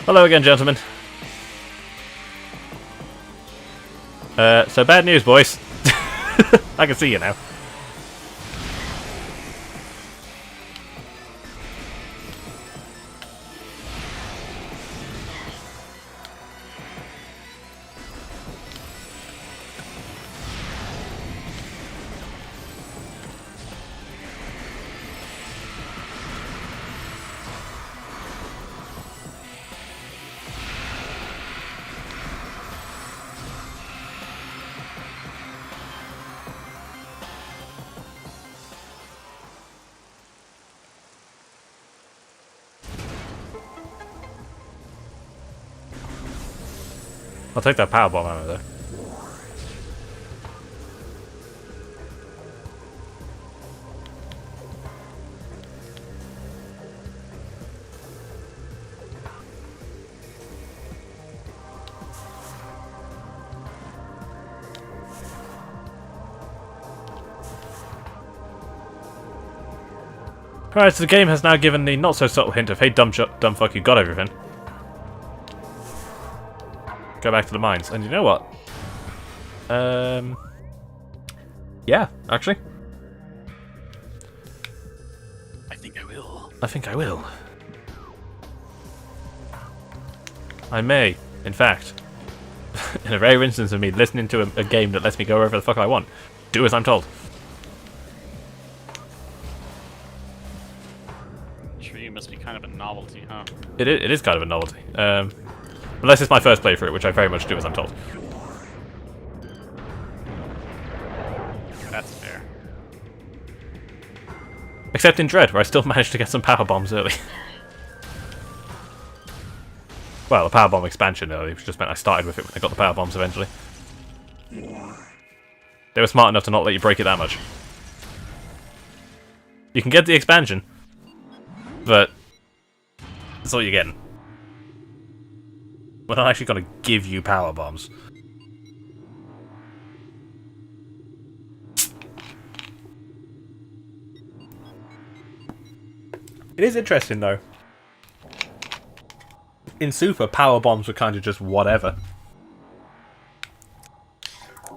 Hello again, gentlemen. So bad news, boys. I can see you now. I'll take that power bomb ammo though. Alright, so the game has now given the not so subtle hint of, hey dumb fuck, you got everything. Go back to the mines. And you know what? Yeah, actually. I think I will. I think I will. I may, in fact, in a rare instance of me listening to a game that lets me go wherever the fuck I want, do as I'm told. Tree must be kind of a novelty, huh? It is kind of a novelty. Unless it's my first playthrough, which I very much do as I'm told. That's fair. Except in Dread, where I still managed to get some power bombs early. Well, the power bomb expansion early, which just meant I started with it when I got the power bombs eventually. They were smart enough to not let you break it that much. You can get the expansion, but that's all you're getting. We're not actually going to give you power bombs. It is interesting though. In Super, power bombs were kind of just whatever.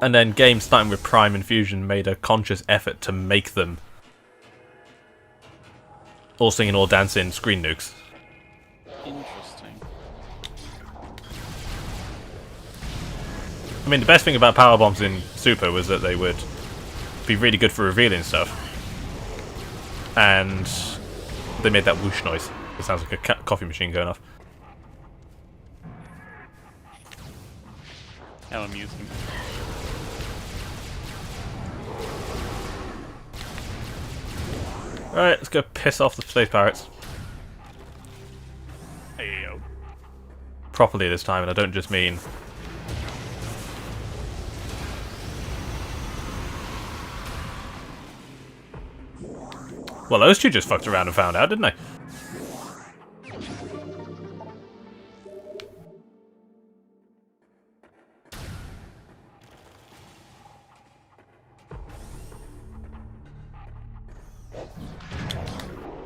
And then games starting with Prime and Fusion made a conscious effort to make them all singing, all dancing screen nukes. Interesting. I mean, the best thing about power bombs in Super was that they would be really good for revealing stuff. And they made that whoosh noise. It sounds like a coffee machine going off. How amusing. Alright, let's go piss off the space pirates. Hey yo. Properly this time, and I don't just mean... Well, those two just fucked around and found out, didn't they?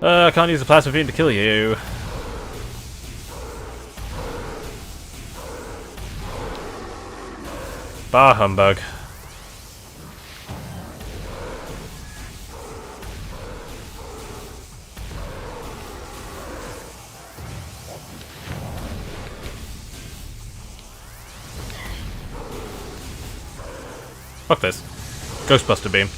I can't use the plasma beam to kill you. Bah humbug. Fuck this. Ghostbuster beam.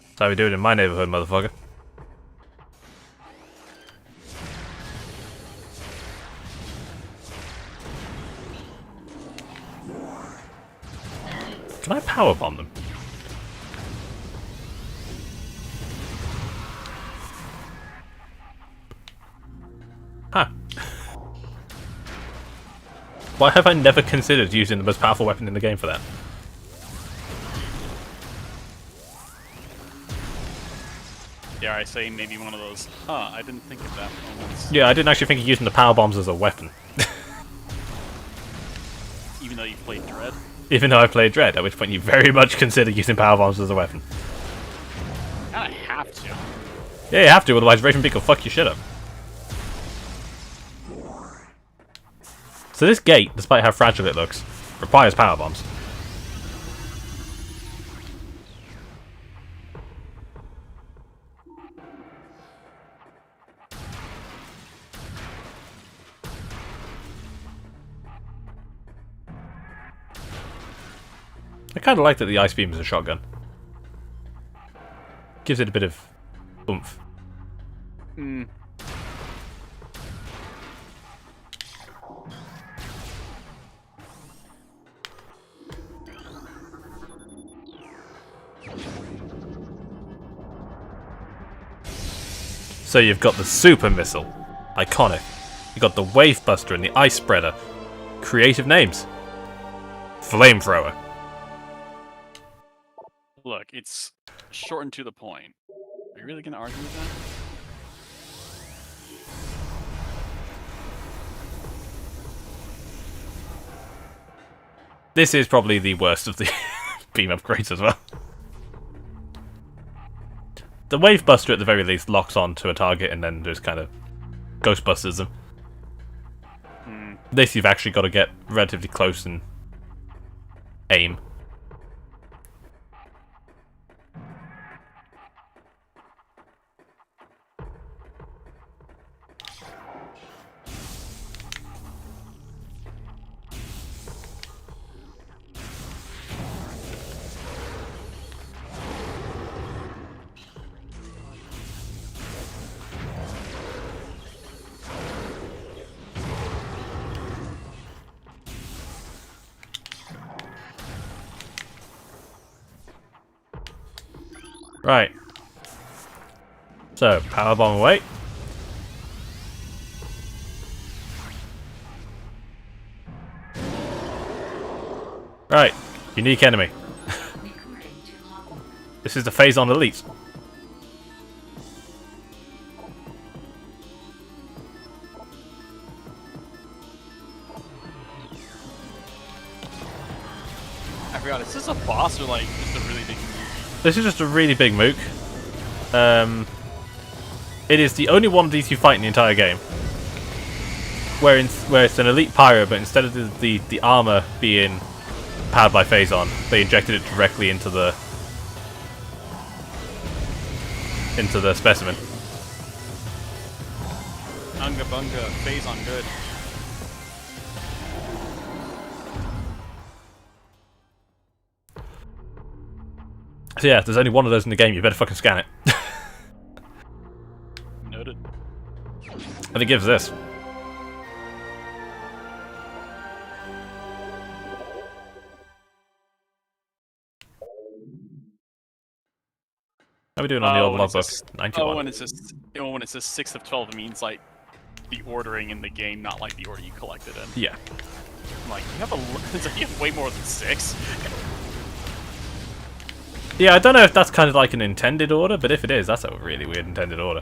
That's how we do it in my neighborhood, motherfucker. Can I powerbomb them? Huh. Why have I never considered using the most powerful weapon in the game for that? Dare I say maybe one of those, I didn't think of that moments. Yeah, I didn't actually think of using the power bombs as a weapon. Even though you played Dread. Even though I played Dread, at which point you very much consider using power bombs as a weapon. Kinda have to. Yeah, you have to, otherwise Raging Beak will fuck your shit up. So this gate, despite how fragile it looks, requires power bombs. I kind of like that the ice beam is a shotgun. Gives it a bit of oomph. Hmm. So you've got the super missile, iconic. You've got the wave buster and the ice spreader. Creative names. Flamethrower. Look, it's short and to the point. Are you really gonna argue with that? This is probably the worst of the beam upgrades as well. The wave buster at the very least locks on to a target and then just kind of ghostbusters them. This you've actually got to get relatively close and aim. Right. So, power bomb away. Right. Unique enemy. This is the Phazon Elite. I forgot, is this a boss or like just a really big move? This is just a really big mook. It is the only one of these you fight in the entire game. Where it's an elite pyro, but instead of the armor being powered by Phazon, they injected it directly into the specimen. Unga bunga, Phazon good. So yeah, if there's only one of those in the game, you better fucking scan it. Noted. And it gives this. How are we doing on the old logbook? 91. When it says 6 of 12, it means like the ordering in the game, not like the order you collected in. Yeah. I'm like, you have way more than 6. Yeah, I don't know if that's kind of like an intended order, but if it is, that's a really weird intended order.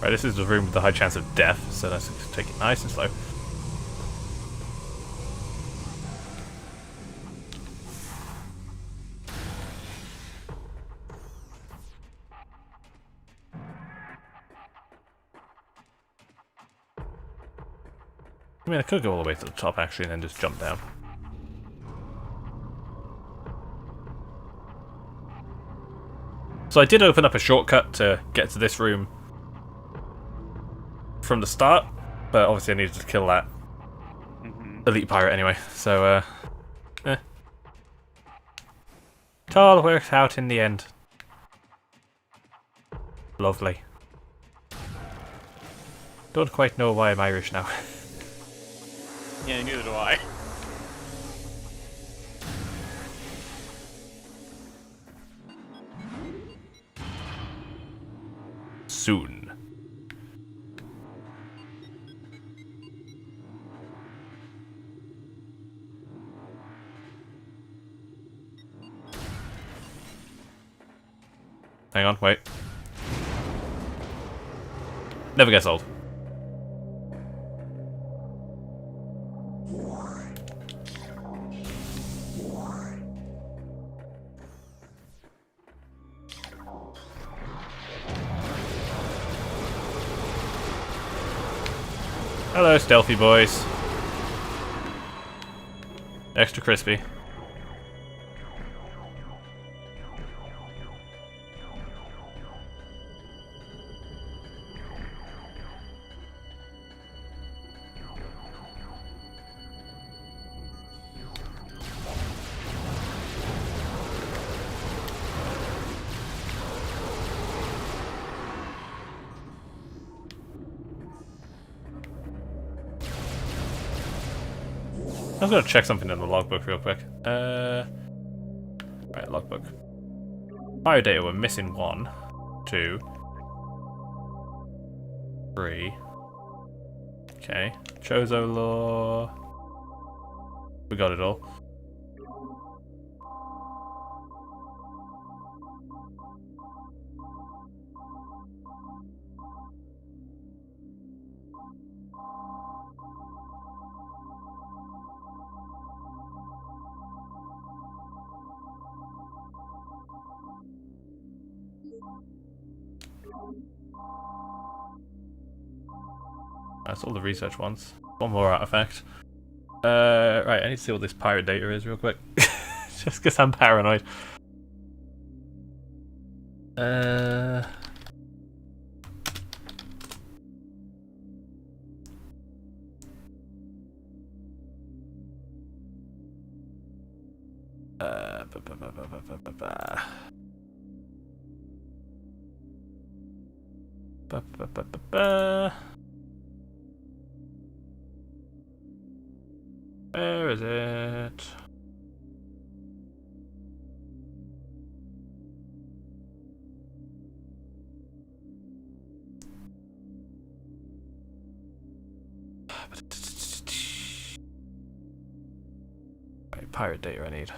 Right, this is the room with the high chance of death, so let's take it nice and slow. I mean, I could go all the way to the top actually and then just jump down. So I did open up a shortcut to get to this room from the start, but obviously I needed to kill that elite pirate anyway, so it all worked out in the end. Lovely. Don't quite know why I'm Irish now. Yeah, neither do I. Soon. Hang on, wait. Never gets old. Hello, stealthy boys. Extra crispy. I was gonna check something in the logbook real quick. Right, logbook. Fire data, we're missing 1, 2, 3. Okay. Chozo law. We got it all. That's all the research ones. One more artifact. Right, I need to see what this pirate data is real quick. Just because I'm paranoid. Where is it? Right, pirate data I need.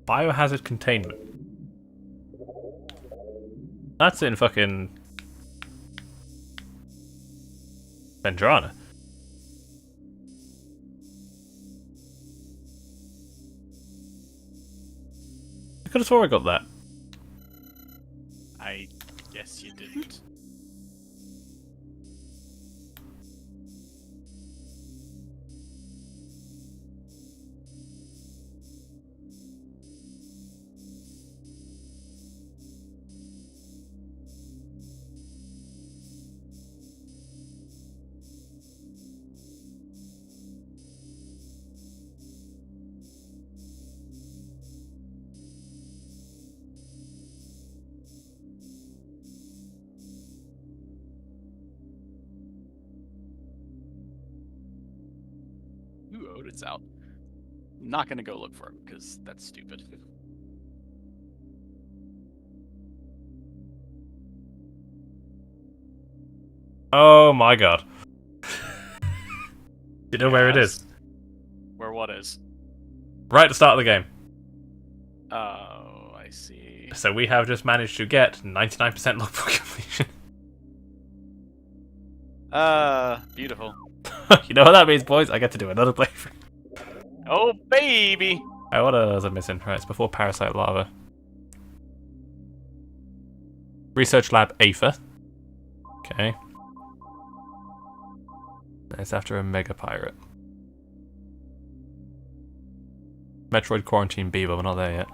Biohazard containment. That's in fucking Vendrana. could have swore I got that. I guess you didn't. Ooh, Odin's out. I'm not gonna go look for him because that's stupid. Oh my god. You know where it Yes. is? Where what is? Right at the start of the game. Oh, I see. So we have just managed to get 99% logbook completion. Beautiful. You know what that means, boys? I get to do another playthrough. Oh, baby! Alright, what else am I missing? Right, it's before Parasite Lava. Research Lab Aether. Okay. It's after a Mega Pirate. Metroid Quarantine Beaver, we're not there yet.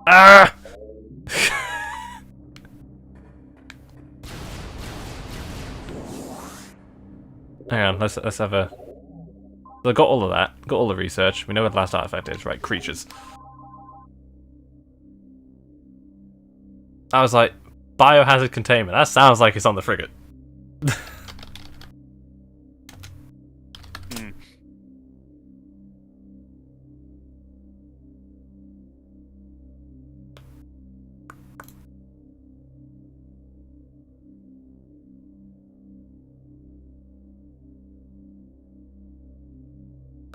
Ah! Hang on, let's have a... So I got all of that, got all the research. We know what the last artifact is, right? Creatures. I was like, biohazard containment. That sounds like it's on the frigate.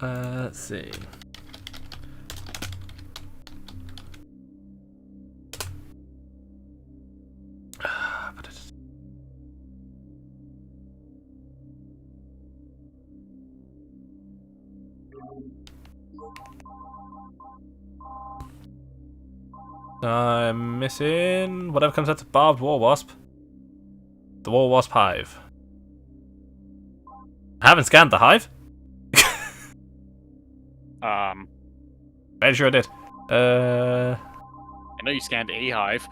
Let's see. I'm missing whatever comes out to Barbed War Wasp. The War Wasp Hive. I haven't scanned the hive. Very sure I did. I know you scanned a hive.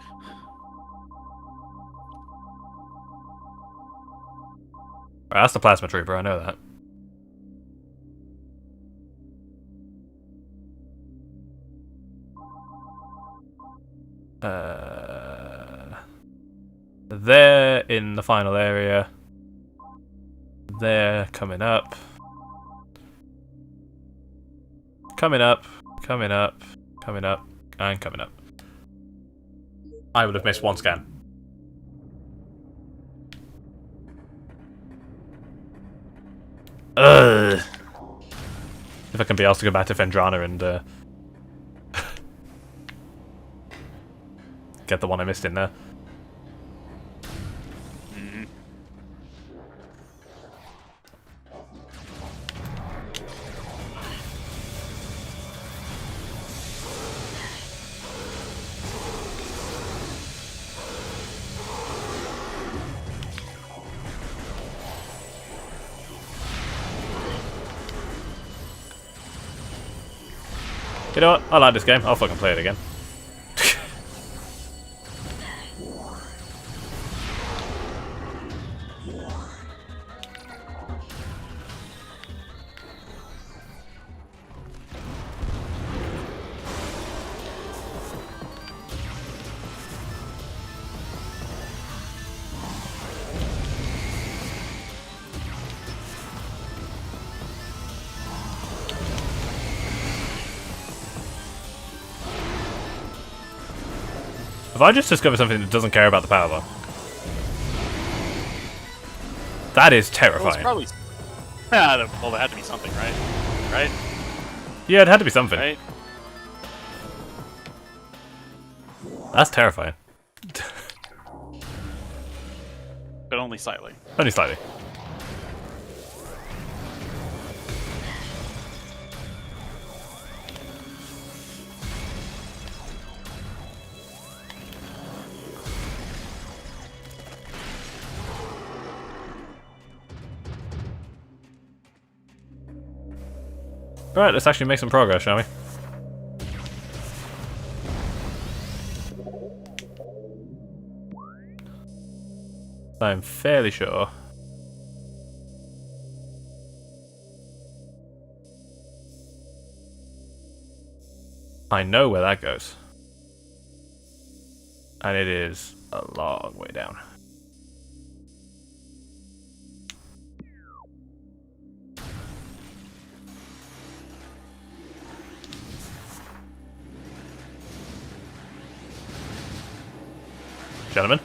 Right, that's the Plasma Trooper, I know that. They're in the final area. They're coming up. Coming up, coming up, coming up, and coming up. I would have missed one scan. Ugh. If I can be asked to go back to Fendrana and get the one I missed in there. You know what? I like this game. I'll fucking play it again. Have I just discovered something that doesn't care about the power bar? That is terrifying. Well, it's probably... well, there had to be something, right? Right? Yeah, it had to be something. Right? That's terrifying. But only slightly. Only slightly. Alright, let's actually make some progress, shall we? I'm fairly sure. I know where that goes. And it is a long way down. Gentlemen.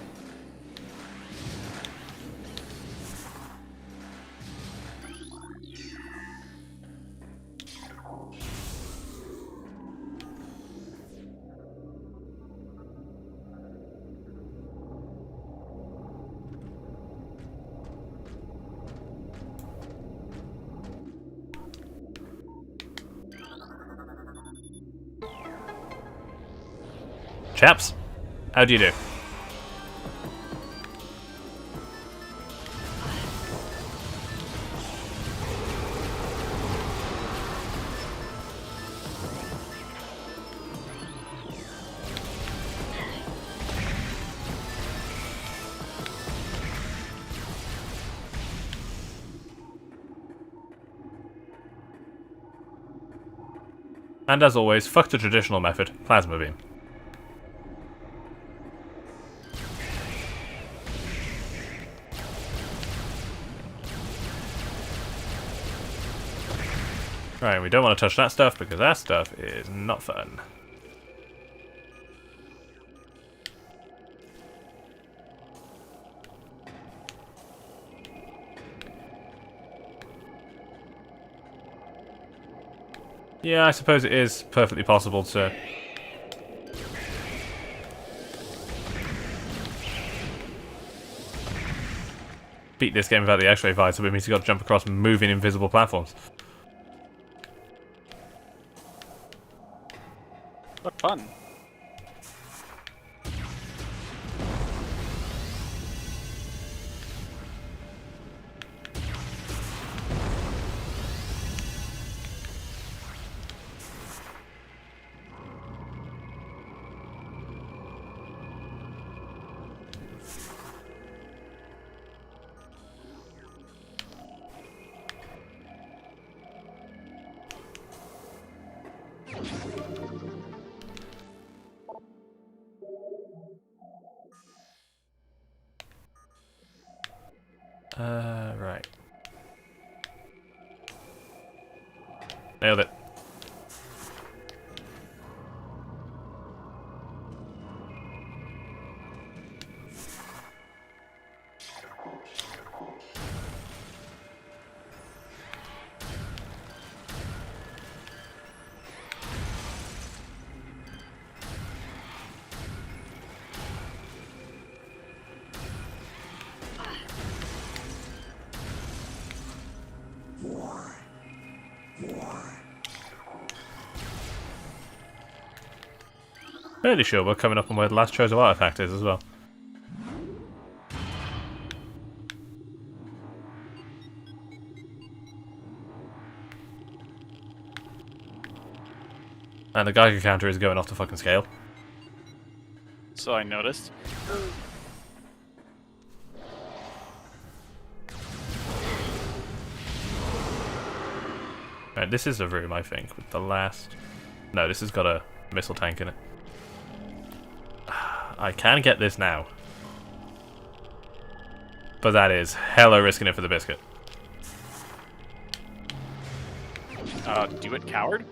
Chaps, how do you do? And as always, fuck the traditional method, plasma beam. Right, we don't want to touch that stuff because that stuff is not fun. Yeah, I suppose it is perfectly possible to beat this game without the X-ray visor, but it means you've got to jump across moving invisible platforms. What fun. Right. Nailed it. Fairly sure we're coming up on where the last chosen artifact is as well. And the Geiger counter is going off the fucking scale. So I noticed. Right, this is the room, I think, with the last... No, this has got a missile tank in it. I can get this now. But that is hella risking it for the biscuit. Do it, coward?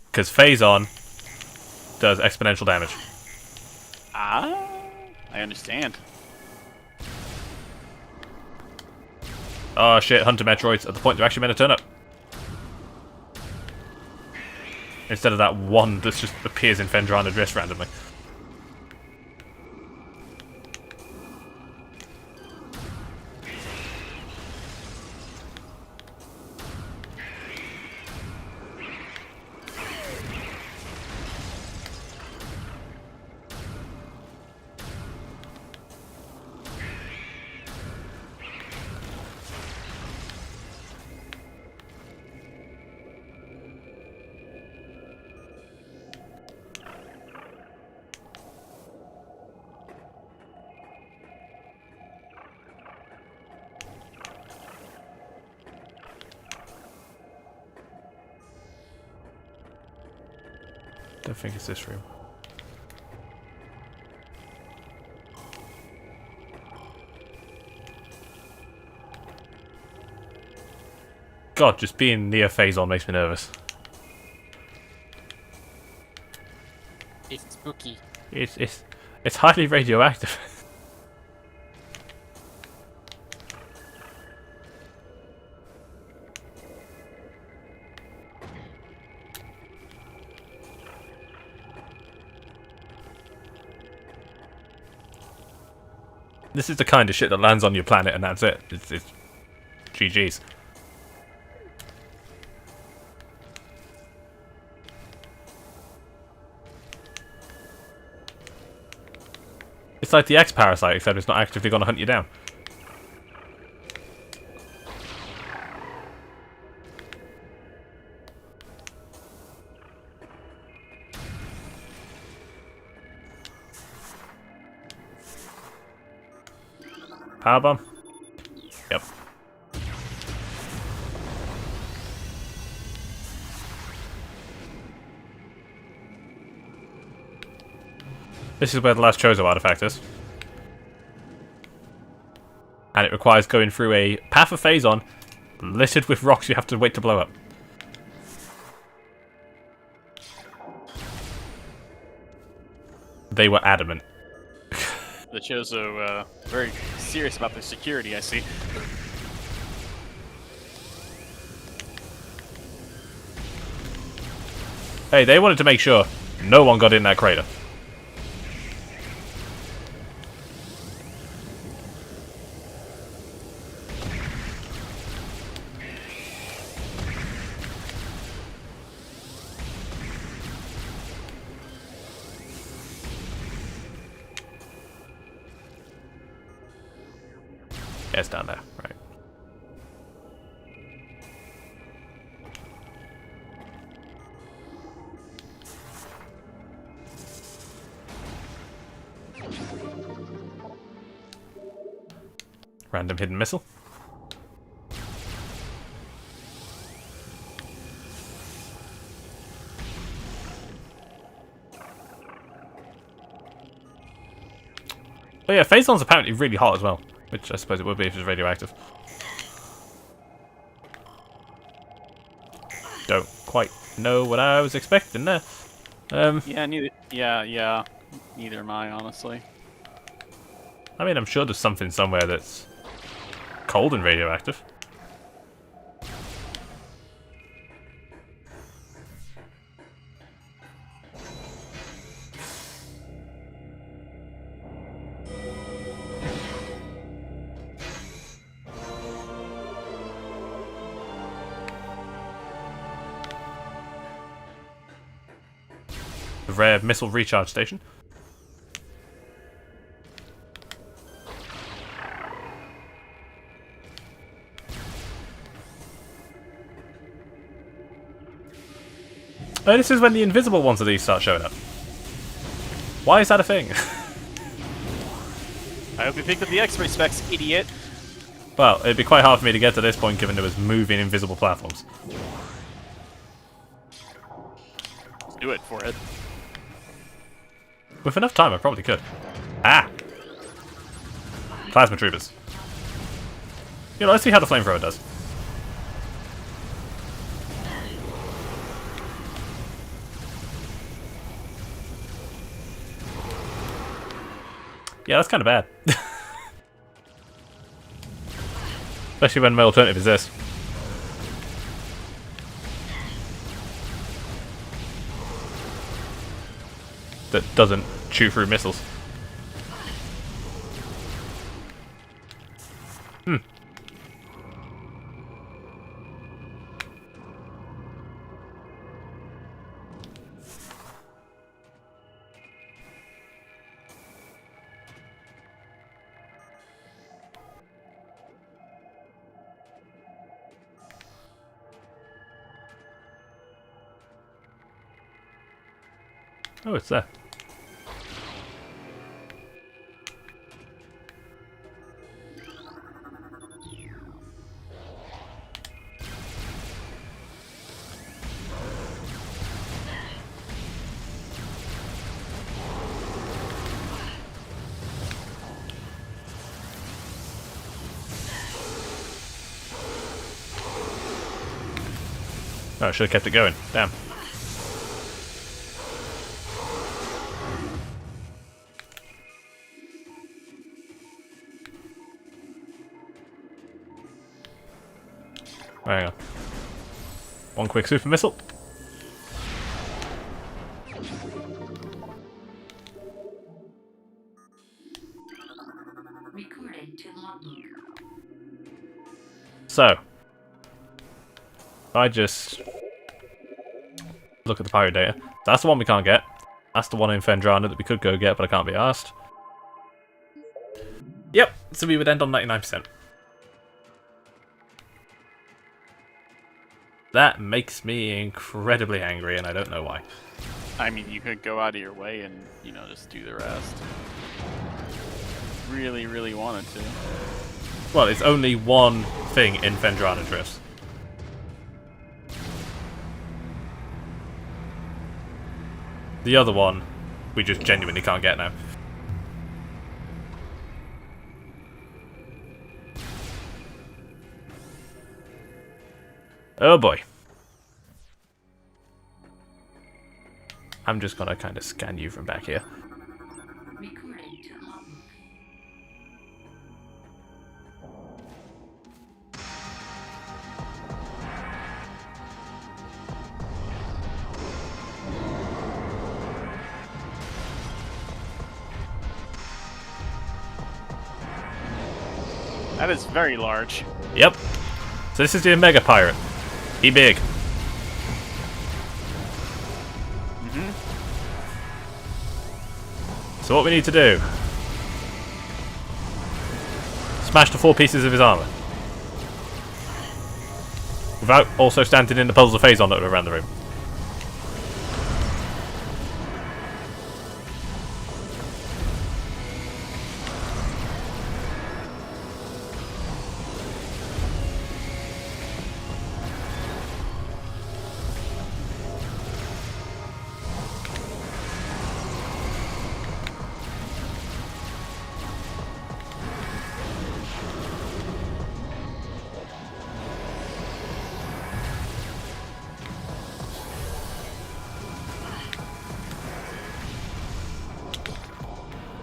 Because Phazon does exponential damage. Ah, I understand. Oh shit, Hunter Metroids at the point they're actually meant to turn up. Instead of that one that just appears in Fendrana's wrist randomly. Don't think it's this room. God, just being near Phazon makes me nervous. It's spooky. It's highly radioactive. This is the kind of shit that lands on your planet and that's it. It's GG's. It's like the X-Parasite, except it's not actively going to hunt you down. Power bomb? Yep. This is where the last Chozo artifact is. And it requires going through a path of Phazon littered with rocks you have to wait to blow up. They were adamant. The Chozo, very serious about their security, I see. Hey, they wanted to make sure no one got in that crater. Yeah, it's down there, right. Random hidden missile. Oh yeah, Phazon's apparently really hot as well. Which I suppose it would be if it's radioactive. Don't quite know what I was expecting there. Yeah, neither. Yeah. Neither am I, honestly. I mean, I'm sure there's something somewhere that's cold and radioactive. The rare missile recharge station. Oh, this is when the invisible ones of these start showing up. Why is that a thing? I hope you picked up the X-ray specs, idiot. Well, it'd be quite hard for me to get to this point given there was moving invisible platforms. Let's do it for it. With enough time, I probably could. Ah! Plasma troopers. You know, let's see how the flamethrower does. Yeah, that's kind of bad. Especially when my alternative is this. That doesn't shoot through missiles. Oh, it's there. Oh, I should have kept it going. Damn. Hang on. One quick super missile. Recorded to logbook. So, if I just look at the pirate data, that's the one we can't get. That's the one in Fendrana that we could go get, but I can't be asked. Yep, so we would end on 99%. That makes me incredibly angry, and I don't know why. I mean, you could go out of your way and, you know, just do the rest. Really, really wanted to. Well, it's only one thing in Fendrana Drifts. The other one, we just genuinely can't get now. Oh boy. I'm just gonna kind of scan you from back here. Recorded to logbook. That is very large. Yep. So this is the Omega Pirate. He big. So what we need to do... smash the 4 pieces of his armour. Without also standing in the puzzles of Phazon that are around the room.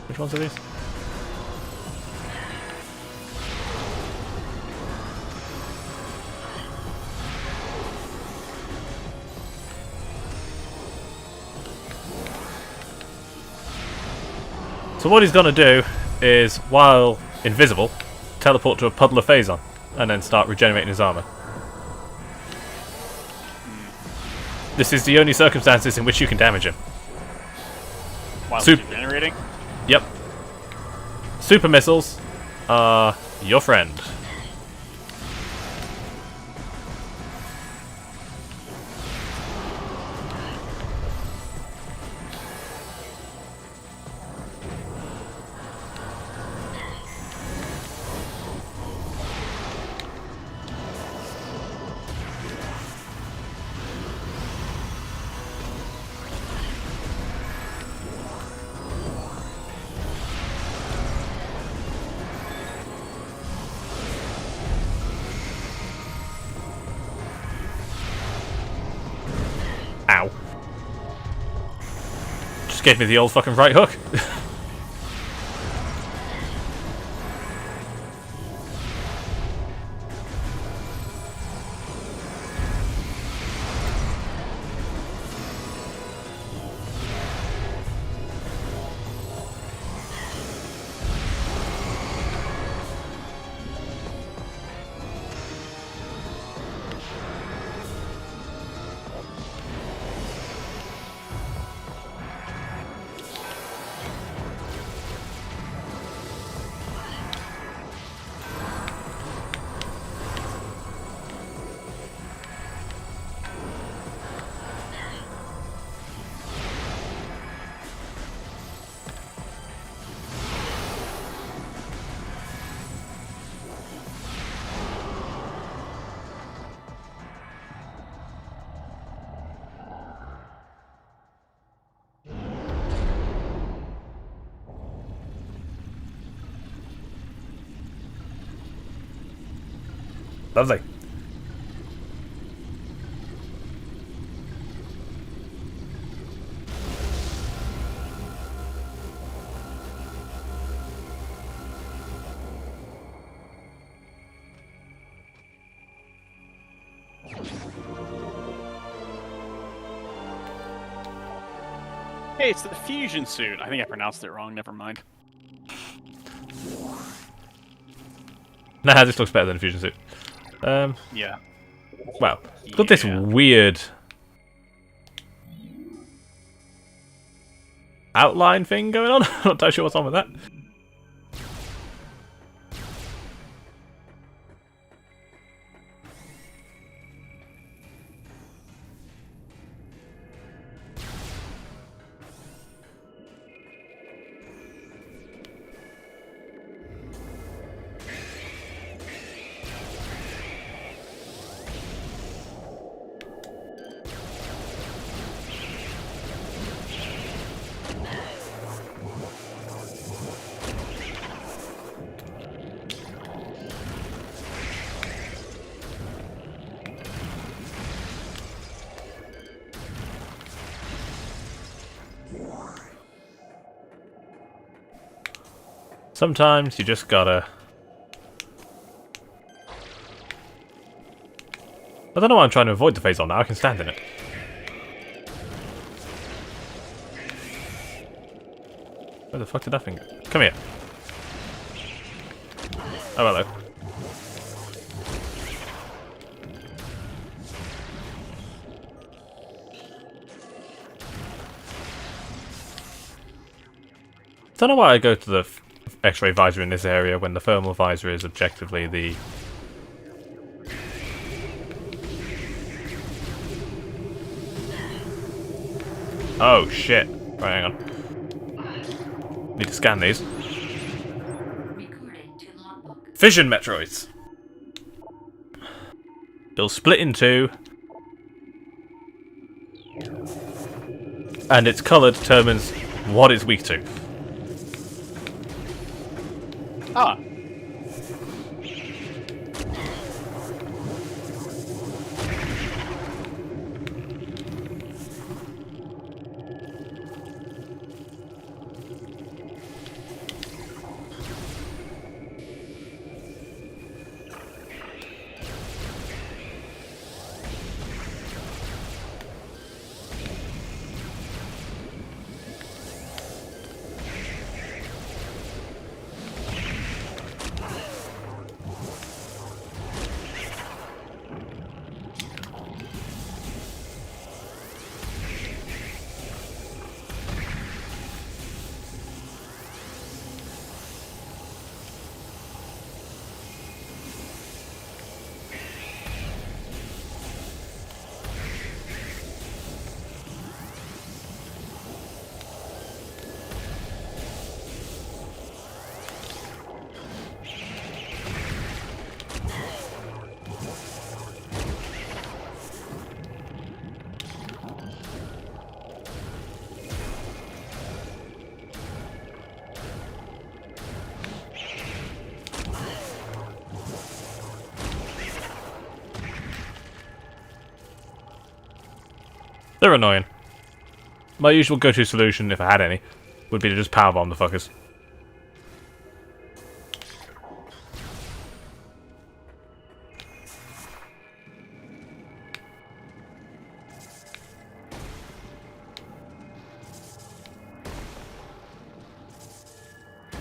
Which ones are these? So what he's gonna do is, while invisible, teleport to a puddle of Phazon, and then start regenerating his armor. This is the only circumstances in which you can damage him. While Sup- regenerating? Yep. Super missiles are your friend. Ow. Just gave me the old fucking right hook. Lovely. Hey, it's the fusion suit. I think I pronounced it wrong. Never mind. Nah, this looks better than a fusion suit. Yeah. Wow. It's got this Yeah. weird outline thing going on. I'm not entirely sure what's on with that. Sometimes you just gotta... I don't know why I'm trying to avoid the phase on now, I can stand in it. Where the fuck did that thing go? Come here. Oh, hello. Don't know why I go to the X-ray visor in this area when the thermal visor is objectively the... Oh shit. Right, hang on. Need to scan these. Recording to logbook. Fission Metroids! They'll split in two. And its colour determines what it's weak to. Ah. They're annoying. My usual go-to solution, if I had any, would be to just powerbomb the fuckers.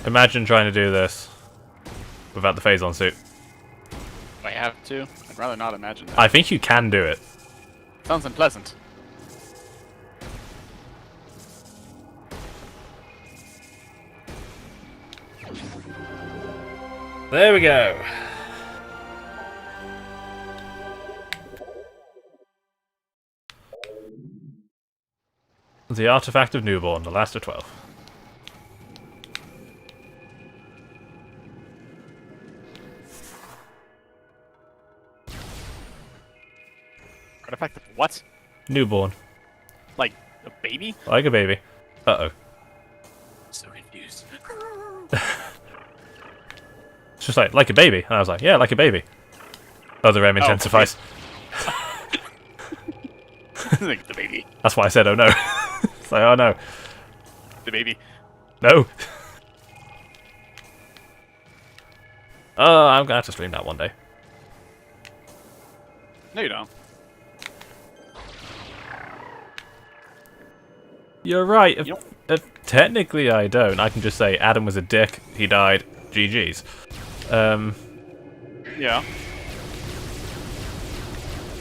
Imagine trying to do this without the phase-on suit. Do I have to? I'd rather not imagine that. I think you can do it. Sounds unpleasant. There we go. The Artifact of Newborn, the last of 12. Artifact of what? Newborn. Like a baby? Like a baby. Uh-oh. So confused. It's just like a baby. And I was like, yeah, like a baby. Oh, the REM intensifies. Like the baby. That's why I said, oh no. It's like, oh no. The baby. No. Oh, I'm gonna have to stream that one day. No, you don't. You're right. Yep. Technically, I don't. I can just say Adam was a dick. He died. GG's. Yeah.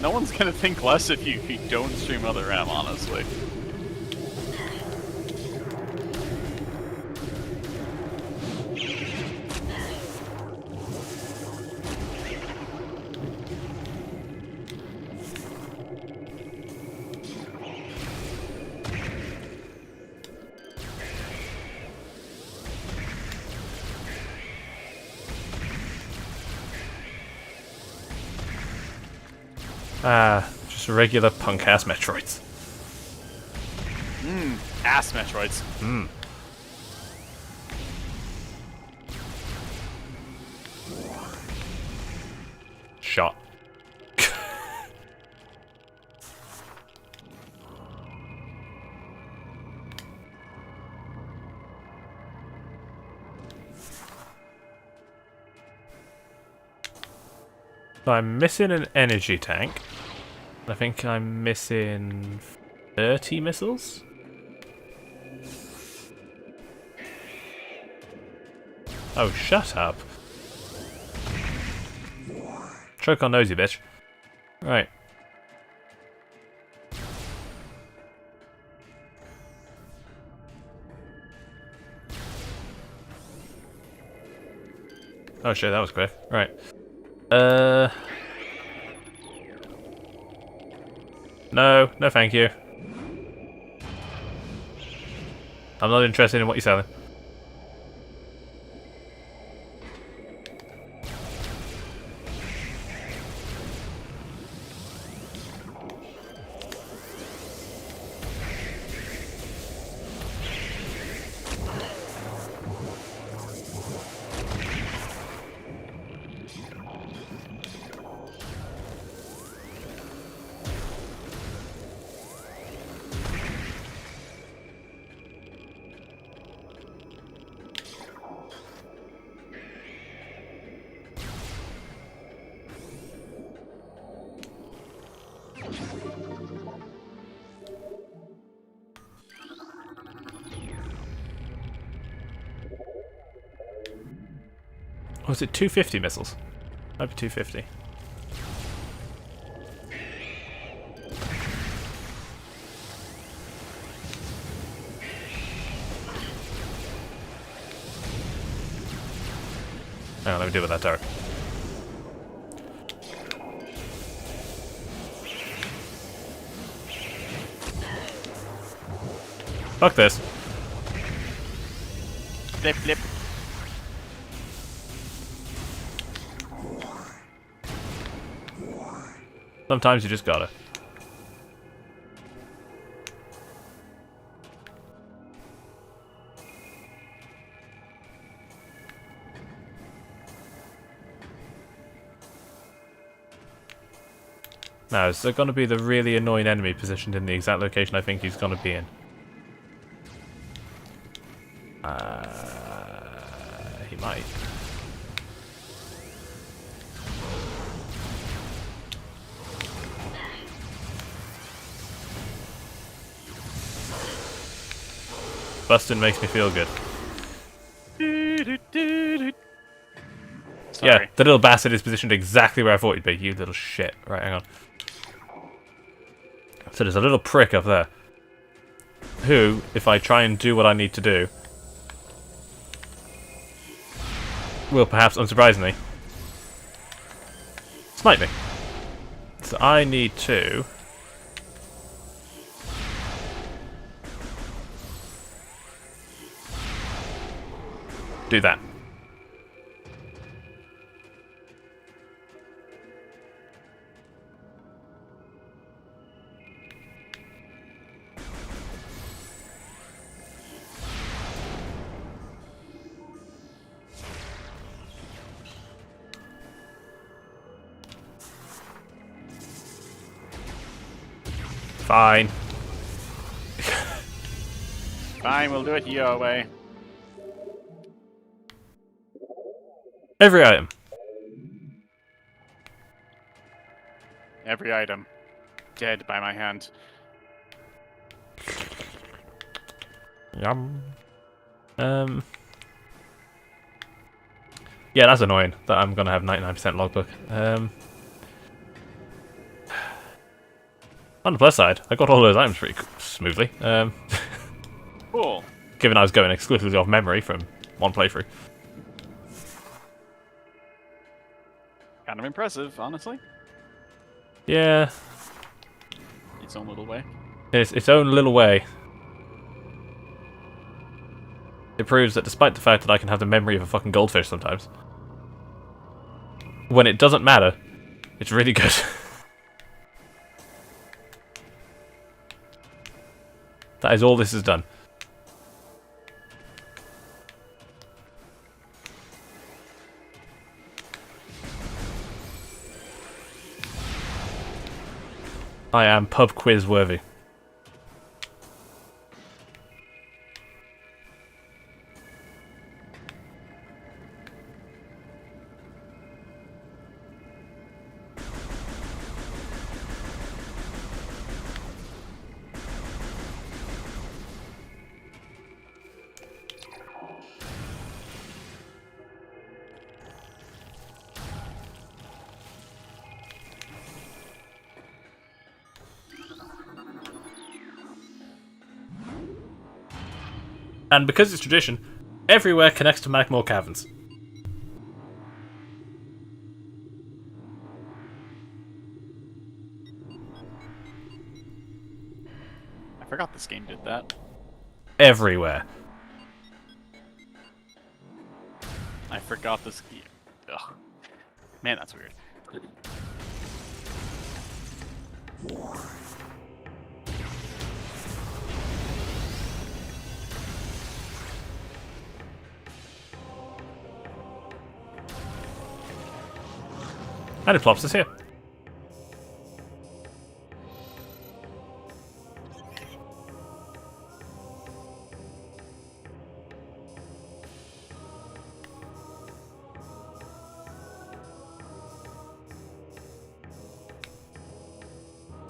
No one's gonna think less if you don't stream other M, honestly. Just regular punk-ass Metroids. Ass Metroids. Shot. So I'm missing an energy tank. I think I'm missing 30 missiles? Oh, shut up. Choke on nosy, bitch. Right. Oh shit, that was quick. Right. No, no thank you. I'm not interested in what you're selling. Or was it 250 missiles? Might be 250. Hang on, let me deal with that turret. Fuck this. Flip, flip. Sometimes you just gotta. Now, is there gonna be the really annoying enemy positioned in the exact location I think he's gonna be in? He might. Bustin' makes me feel good. Sorry. Yeah, the little bastard is positioned exactly where I thought he'd be, you little shit. Right, hang on. So there's a little prick up there. Who, if I try and do what I need to do, will perhaps, unsurprisingly, snipe me. So I need to... do that. Fine. Fine, we'll do it your way. Every item. Every item. Dead by my hand. Yum. Yeah, that's annoying that I'm gonna have 99% logbook. On the plus side, I got all those items pretty smoothly. Cool. Given I was going exclusively off memory from one playthrough. Kind of impressive, honestly. Yeah, Its own little way. it's its own little way. It proves that despite the fact that I can have the memory of a fucking goldfish sometimes, when it doesn't matter, it's really good. That is all this has done. I am pub quiz worthy. And because it's tradition, everywhere connects to Magmore Caverns. I forgot this game did that. Everywhere. I forgot this. Ugh. Man, that's weird. And it plops us here.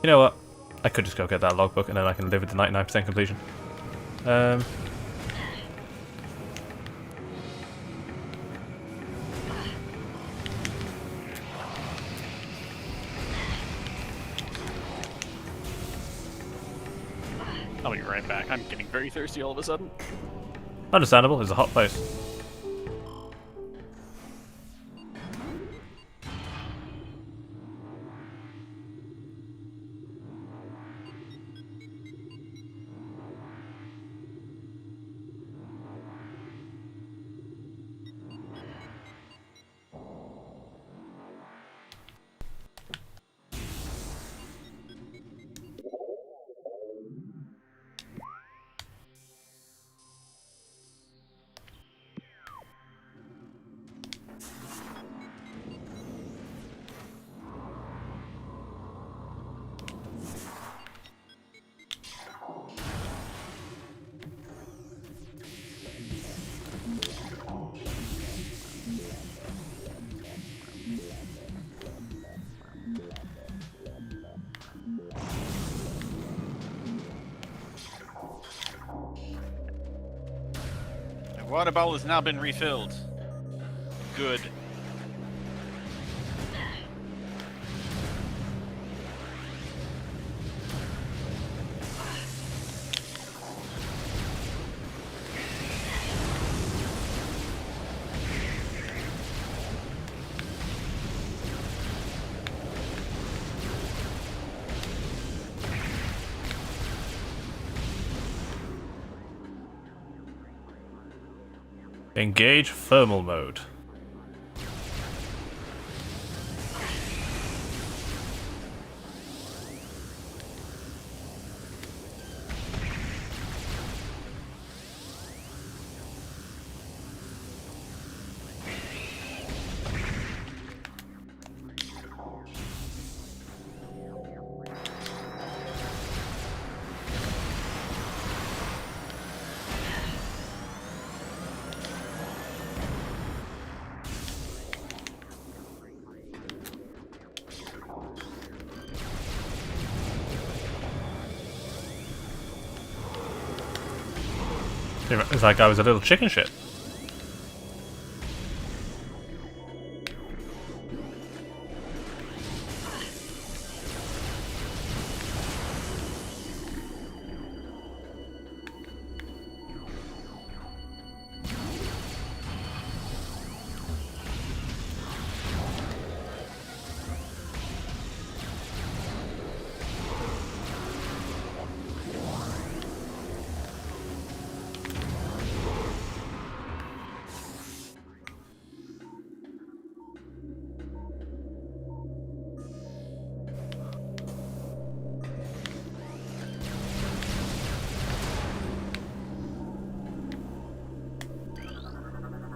You know what? I could just go get that logbook and then I can live with the 99% completion. I'll be right back. I'm getting very thirsty all of a sudden. Understandable, it's a hot place. The water bottle has now been refilled. Good. Engage thermal mode. It's like I was a little chicken shit.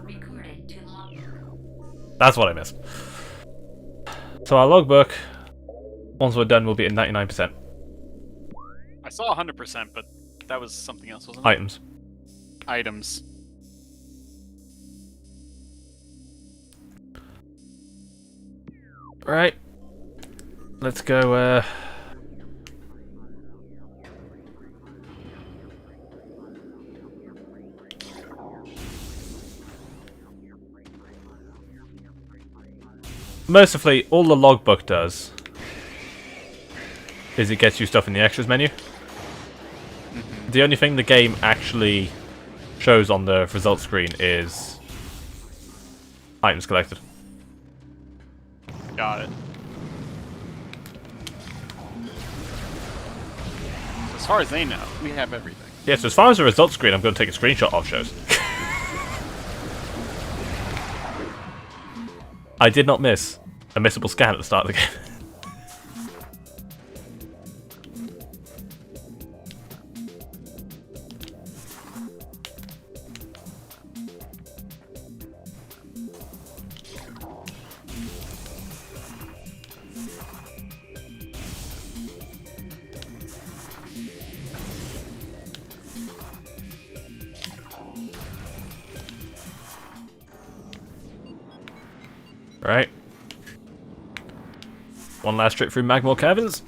Recorded to logbook. That's what I missed. So our logbook, once we're done, will be at 99%. I saw 100%, but that was something else, wasn't it? Items. Items. Right. Let's go, Mercifully, all the logbook does is it gets you stuff in the extras menu. The only thing the game actually shows on the results screen is items collected. Got it. As far as they know, we have everything. Yeah, so as far as the results screen, I'm going to take a screenshot of shows. I did not miss a missable scan at the start of the game. Right. One last trip through Magmore Caverns.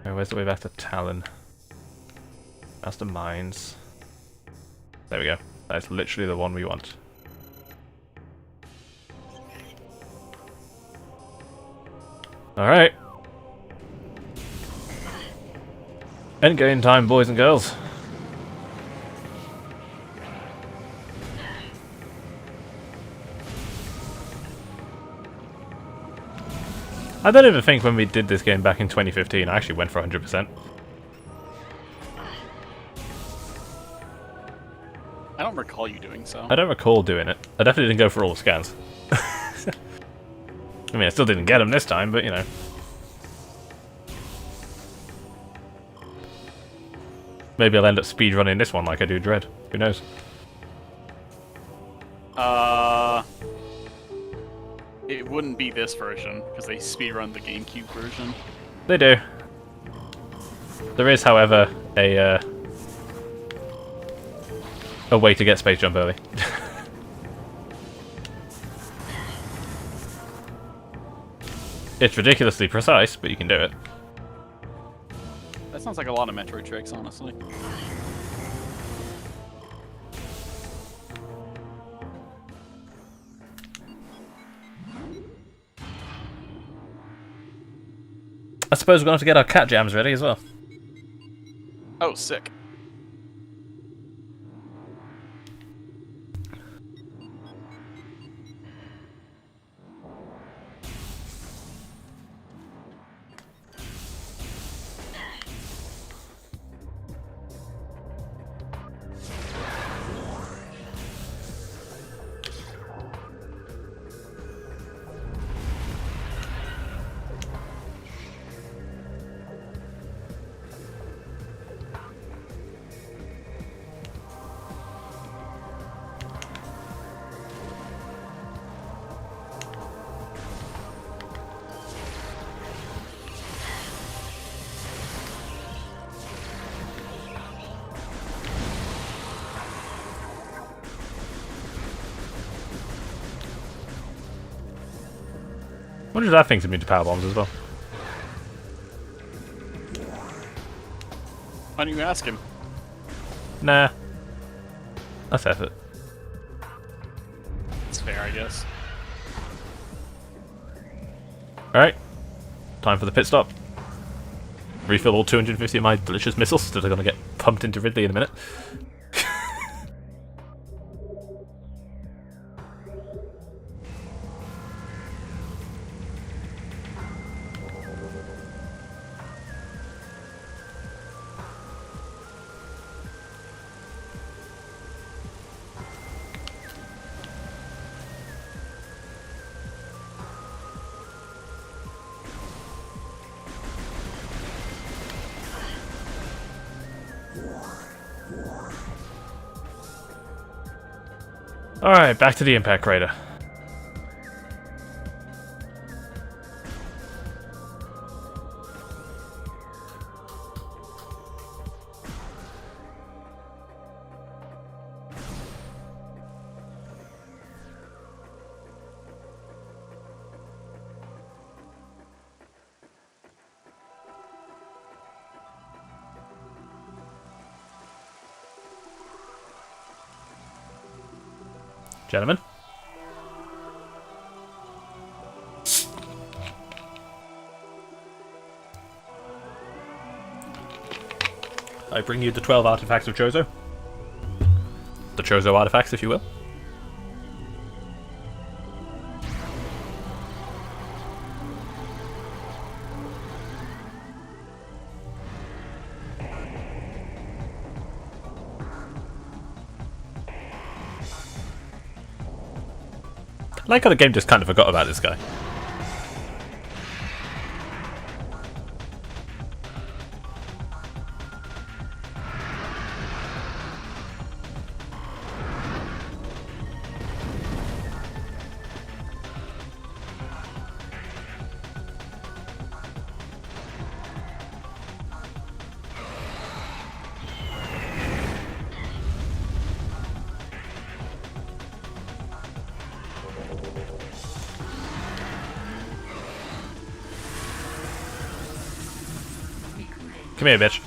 Where's the way back to Talon? Master Mines. There we go. That's literally the one we want. Alright. Endgame time, boys and girls. I don't even think when we did this game back in 2015, I actually went for 100%. I don't recall you doing so. I don't recall doing it. I definitely didn't go for all the scans. I mean, I still didn't get them this time, but you know. Maybe I'll end up speedrunning this one like I do Dread. Who knows? It wouldn't be this version, because they speedrun the GameCube version. They do. There is, however, a way to get Space Jump early. It's ridiculously precise, but you can do it. That sounds like a lot of Metroid tricks, honestly. I suppose we're going to have to get our cat jams ready as well. Oh, sick. wonder if that thing's immune to power bombs as well. Why don't you ask him? Nah. That's effort. It's fair, I guess. Alright. Time for the pit stop. Refill all 250 of my delicious missiles that are going to get pumped into Ridley in a minute. Alright, back to the impact crater. Gentlemen. I bring you the 12 artifacts of Chozo. The Chozo artifacts, if you will. I like how the game just kind of forgot about this guy. Come here, bitch.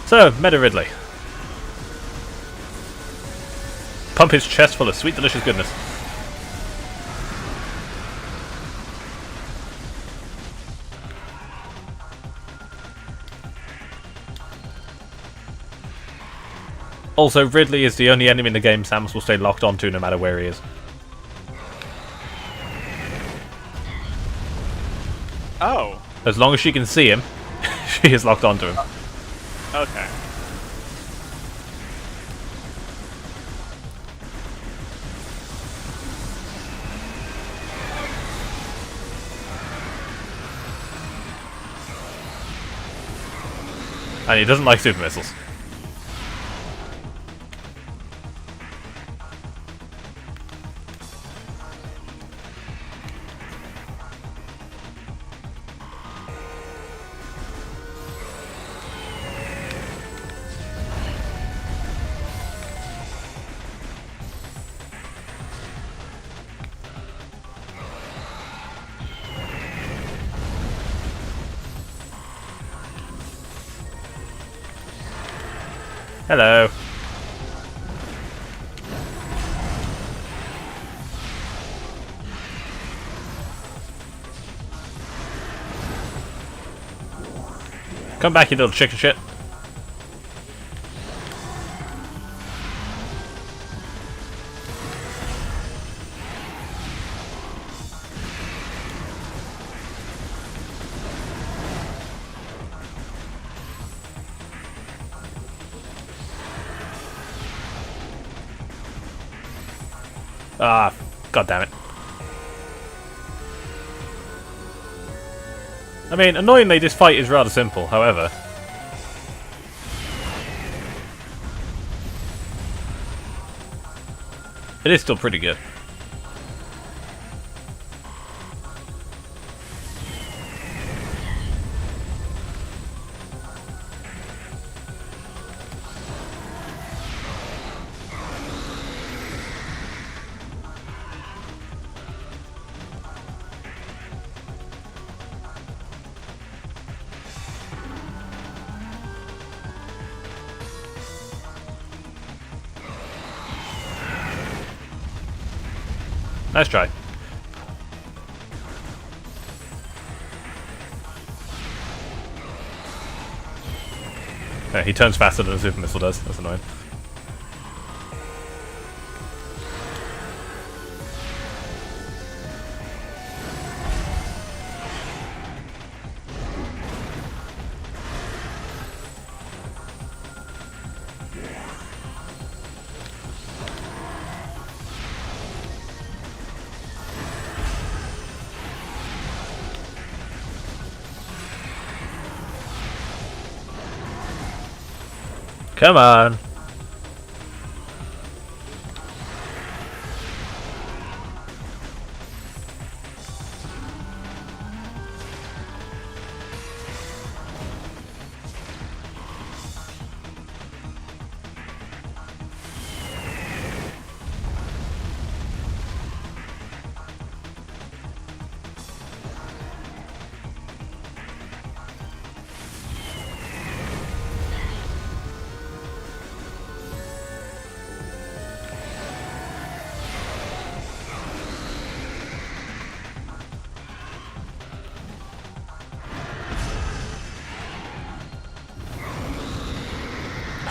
So, Meta Ridley. Pump his chest full of sweet, delicious goodness. Also, Ridley is the only enemy in the game Samus will stay locked onto no matter where he is. Oh. As long as she can see him, she is locked onto him. Okay. And he doesn't like super missiles. Hello. Come back, you little chicken shit. Ah, god damn it. I mean, annoyingly, this fight is rather simple, however. It is still pretty good. Nice try. Yeah, he turns faster than a super missile does. That's annoying. Come on.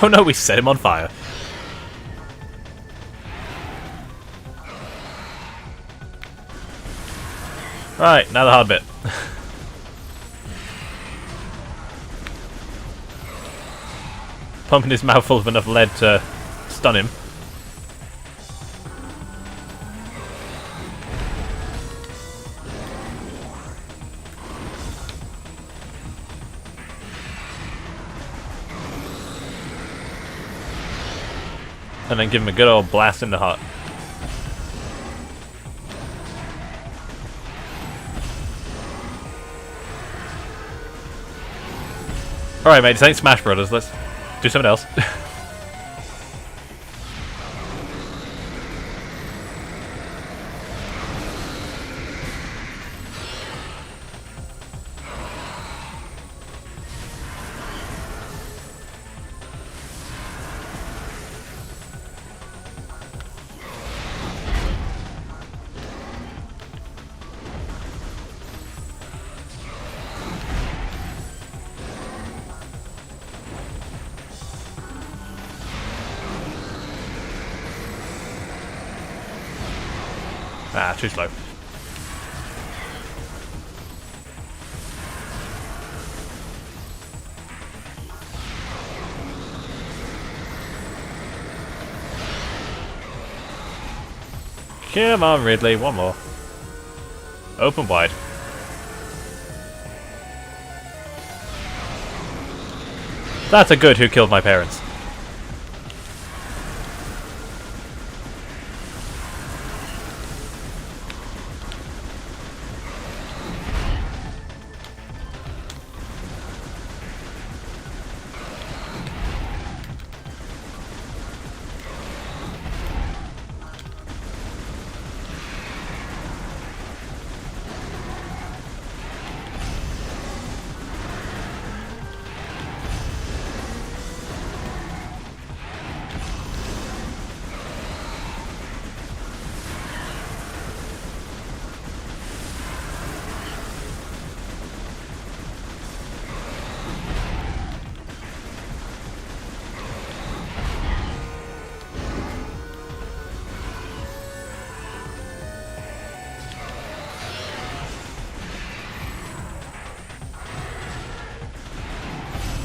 Oh no, we set him on fire. Right, now the hard bit. Pumping his mouth full of enough lead to stun him. And then give him a good old blast in the heart. Alright mate, this ain't Smash Brothers, let's do something else. Ah, too slow. Come on, Ridley, one more. Open wide. That's a good Who Killed My Parents.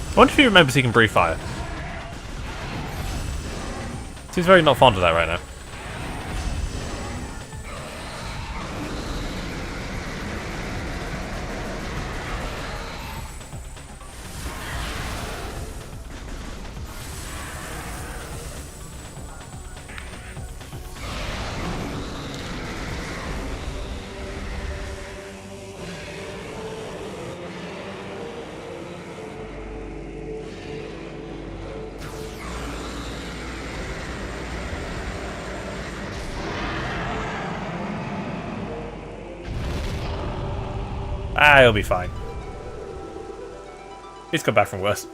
I wonder if he remembers he can breathe fire. Seems very not fond of that right now. Ah, he'll be fine. He's come back from worse.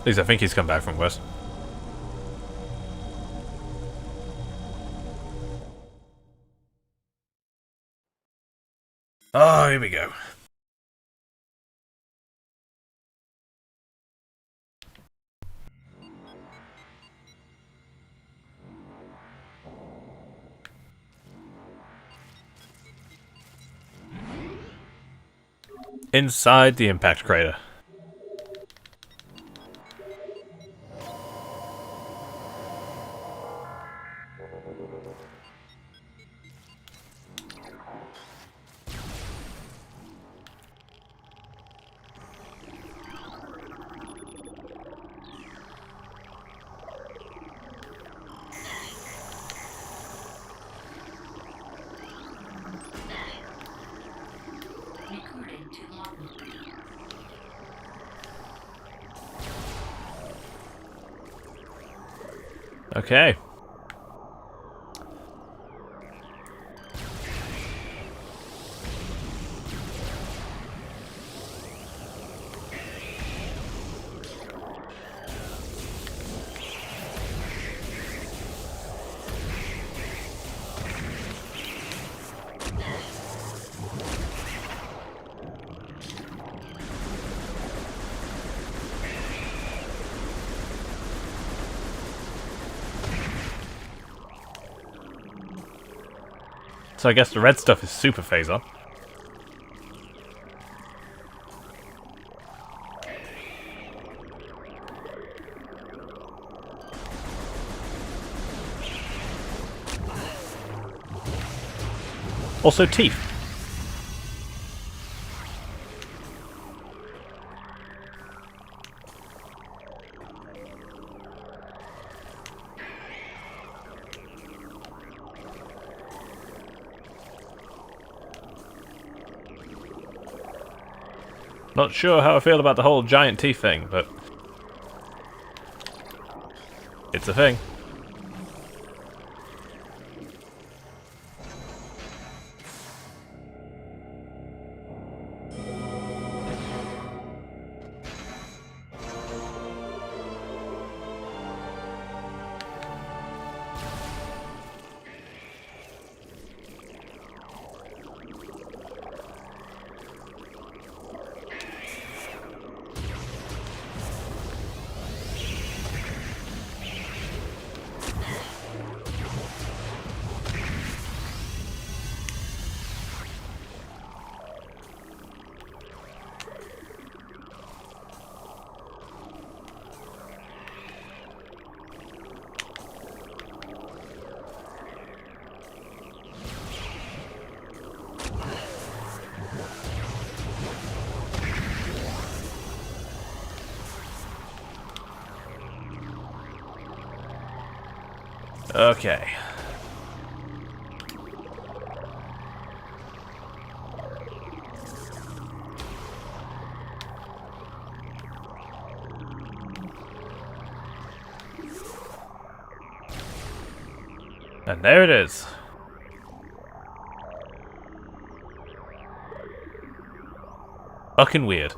At least I think he's come back from West. Oh, here we go. Inside the impact crater. Recording to logbook. Okay. So I guess the red stuff is super phaser. Also teeth. Not sure how I feel about the whole giant teeth thing, but it's a thing. Okay. And there it is. Fucking weird.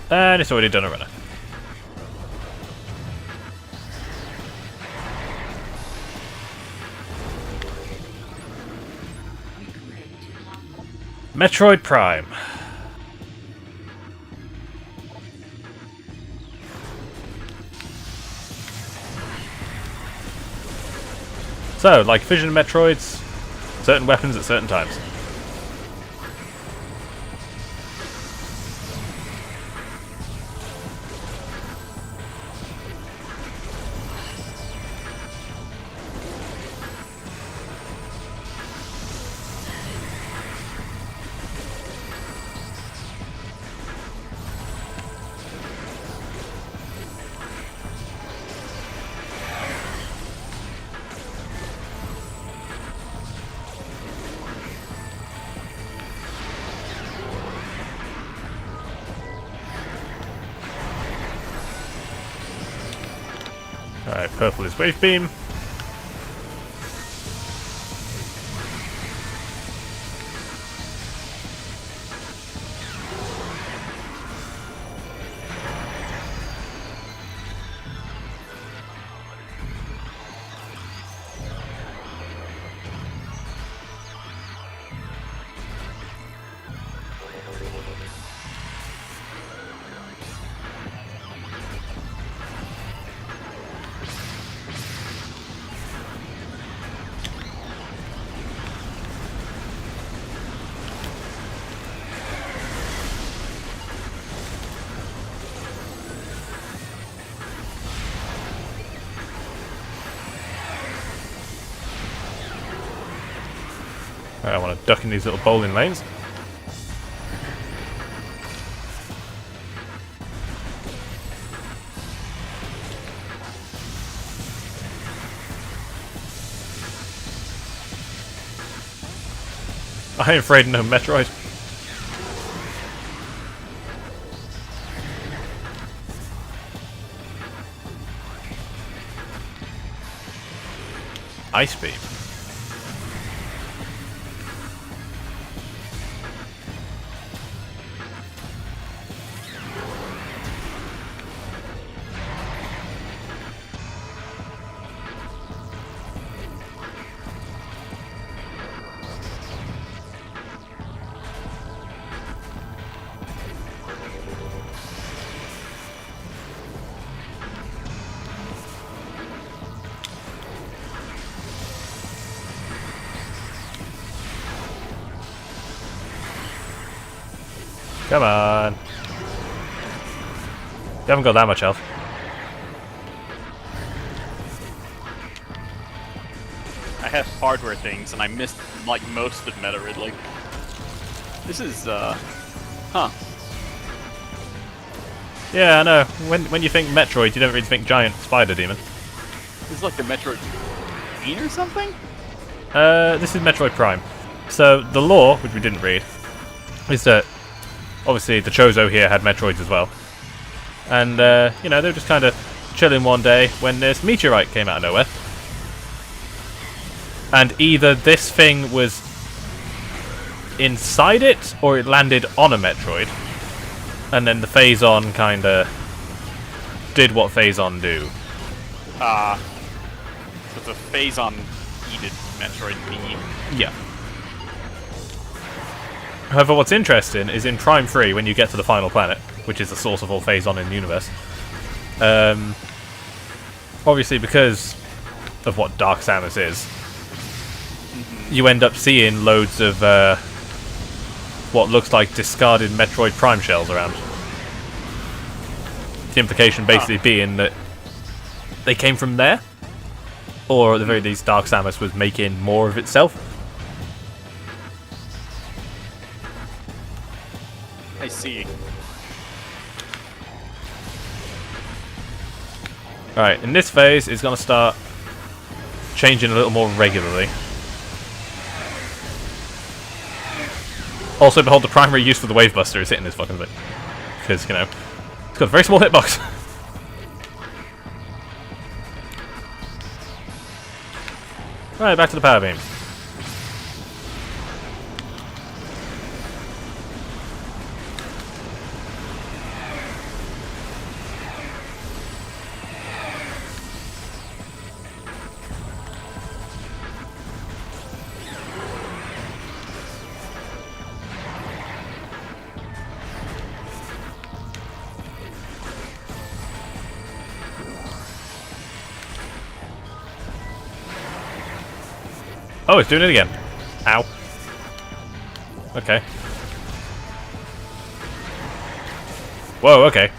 And it's already done a runner. Metroid Prime. So, like Fission Metroids, certain weapons at certain times. Alright, purple is wave beam. I want to duck in these little bowling lanes. I ain't afraid of no Metroid. Ice beam. Come on. You haven't got that much health. I have hardware things, and I missed like most of Metroid. Like, this is huh? Yeah, I know. When you think Metroid, you don't really think giant spider demon. This is like the Metroid Queen or something. This is Metroid Prime. So the lore, which we didn't read, is that obviously the Chozo here had Metroids as well, and you know, they were just kind of chilling one day when this meteorite came out of nowhere, and either this thing was inside it or it landed on a Metroid, and then the Phazon kind of did what Phazon do. So it's a Phazon-eated Metroid B. Yeah. However, what's interesting is in Prime 3, when you get to the final planet, which is the source of all Phazon in the universe, obviously because of what Dark Samus is, you end up seeing loads of what looks like discarded Metroid Prime shells around. The implication basically being that they came from there, or at the very least Dark Samus was making more of itself. I see. Alright, in this phase, it's going to start changing a little more regularly. Also, behold, the primary use for the Wave Buster is hitting this fucking bit. Because, you know, it's got a very small hitbox. Right, back to the power beam. Oh, it's doing it again. Ow. Okay. Whoa, okay.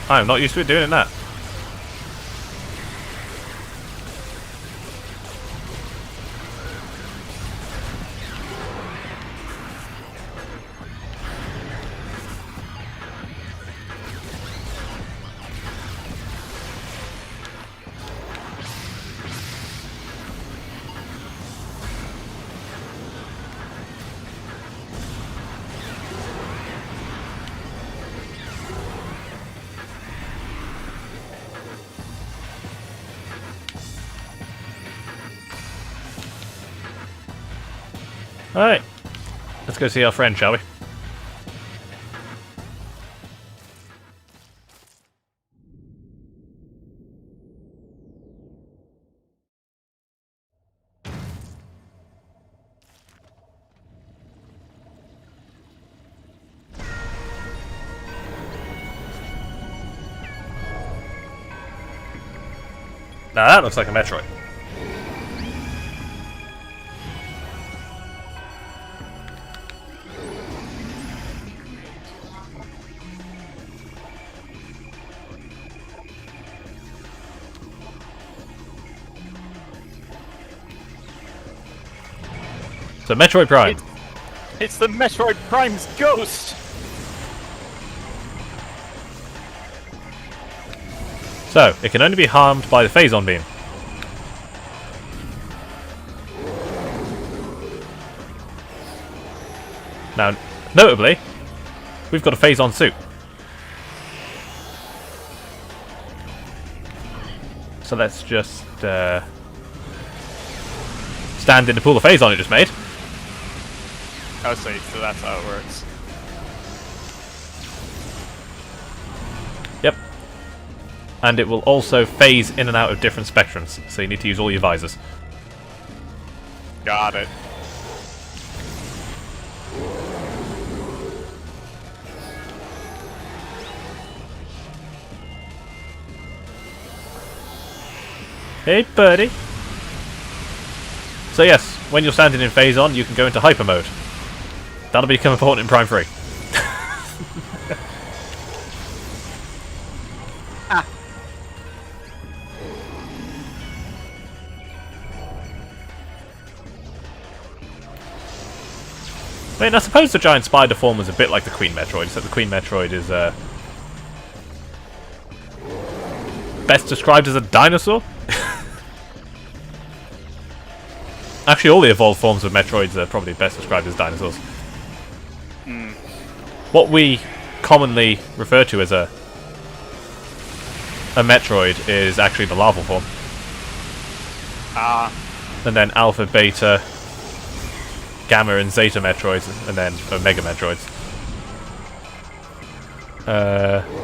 I'm not used to it doing that. Alright. Let's go see our friend, shall we? Now that looks like a Metroid. So Metroid Prime. It's the Metroid Prime's ghost! So, it can only be harmed by the Phazon beam. Now, notably, we've got a Phazon suit. So let's just stand in the pool of Phazon it just made. Oh, so that's how it works. Yep. And it will also phase in and out of different spectrums, so you need to use all your visors. Got it. Hey, buddy. So yes, when you're standing in Phazon, you can go into hyper mode. That'll become important in Prime 3. I mean, I suppose the giant spider form was a bit like the Queen Metroid, except the Queen Metroid is best described as a dinosaur. Actually, all the evolved forms of Metroids are probably best described as dinosaurs. What we commonly refer to as a Metroid is actually the larval form. And then Alpha, Beta, Gamma and Zeta Metroids, and then Omega Metroids.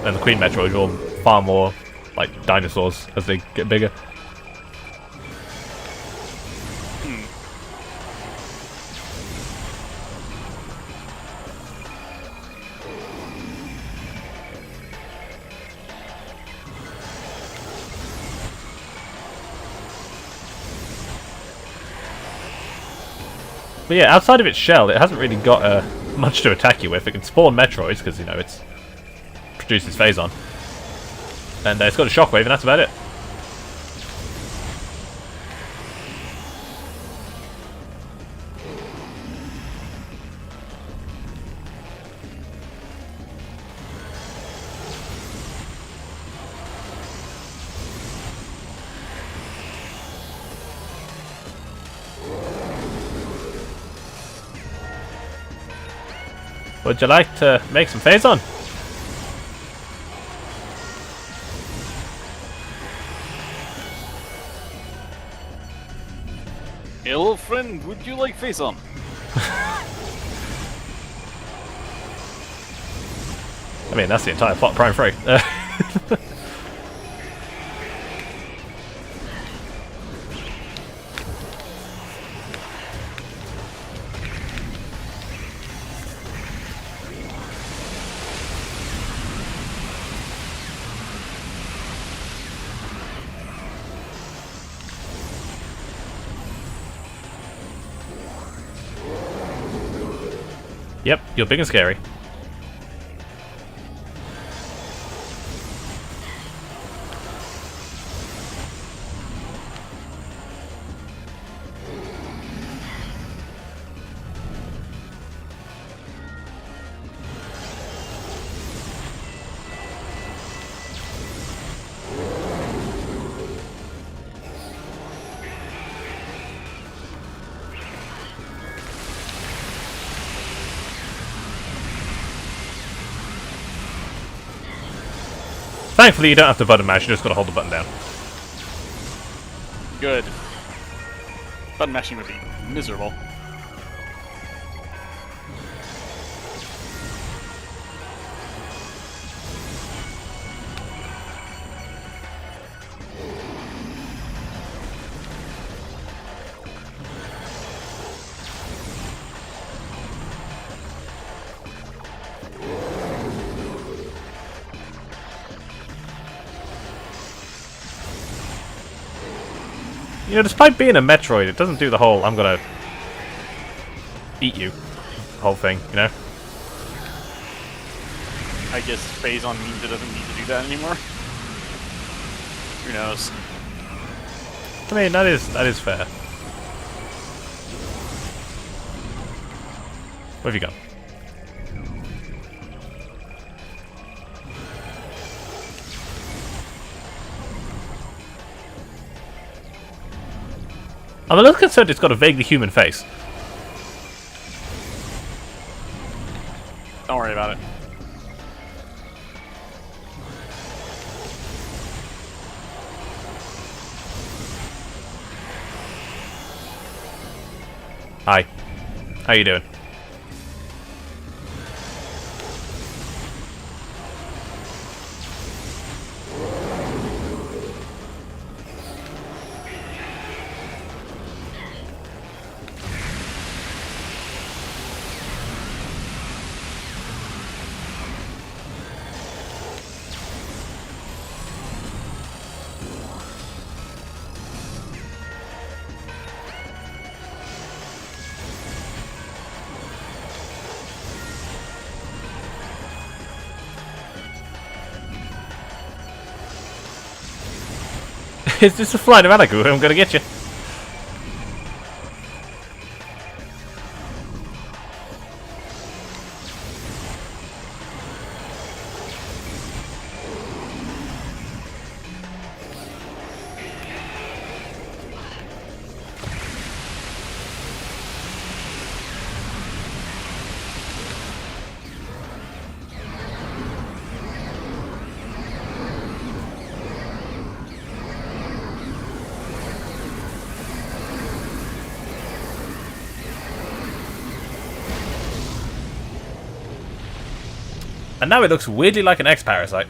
And the Queen Metroid are all far more like dinosaurs as they get bigger. But yeah, outside of its shell, it hasn't really got much to attack you with. It can spawn Metroids, because, you know, it produces Phazon. And it's got a shockwave, and that's about it. Would you like to make some Phazon? Hello, friend. Would you like Phazon? I mean, that's the entire plot of Prime 3. Yep, you're big and scary. Thankfully, you don't have to button mash, you just gotta hold the button down. Good. Button mashing would be miserable. You know, despite being a Metroid, it doesn't do the whole "I'm gonna eat you" whole thing. You know. I guess Phazon means it doesn't need to do that anymore. Who knows? I mean, that is fair. Where have you gone? I'm a little concerned it's got a vaguely human face. Don't worry about it. Hi. How you doing? Is this a flying Ranagu? I'm gonna get you. And now it looks weirdly like an X-Parasite.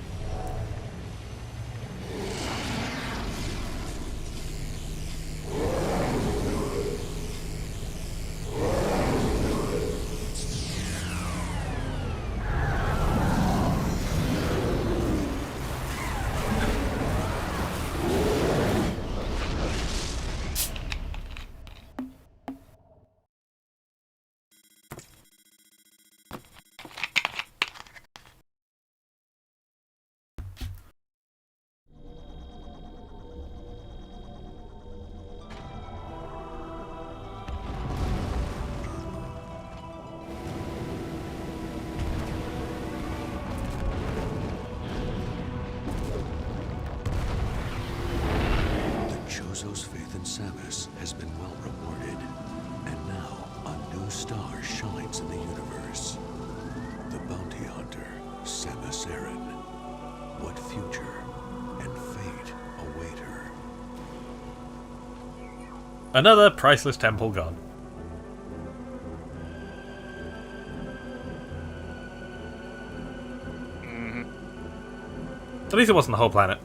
Chozo's faith in Samus has been well rewarded, and now a new star shines in the universe. The bounty hunter, Samus Aran. What future and fate await her? Another priceless temple gone. At least it wasn't the whole planet.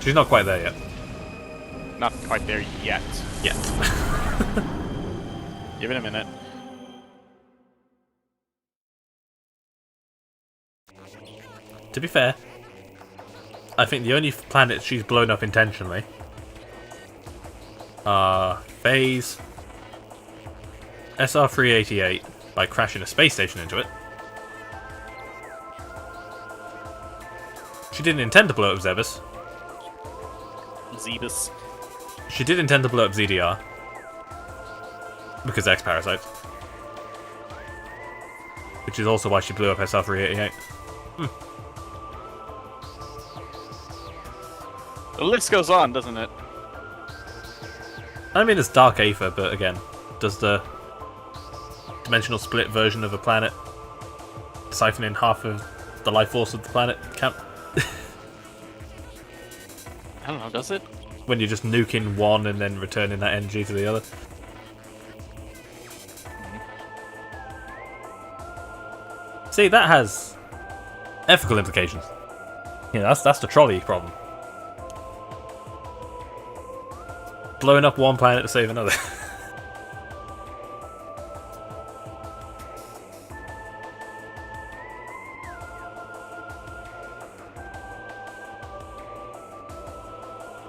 She's not quite there yet. Not quite there yet. Yet. Give it a minute. To be fair, I think the only planets she's blown up intentionally are Phase, SR-388 by crashing a space station into it. She didn't intend to blow up Zebus. Zebus. She did intend to blow up ZDR. Because X-Parasites. Which is also why she blew up SR-388. The list goes on, doesn't it? I mean, it's Dark Aether, but again, does the dimensional split version of a planet siphoning half of the life force of the planet count? I don't know, does it? When you're just nuking one and then returning that energy to the other. See, that has ethical implications. Yeah, that's the trolley problem. Blowing up one planet to save another.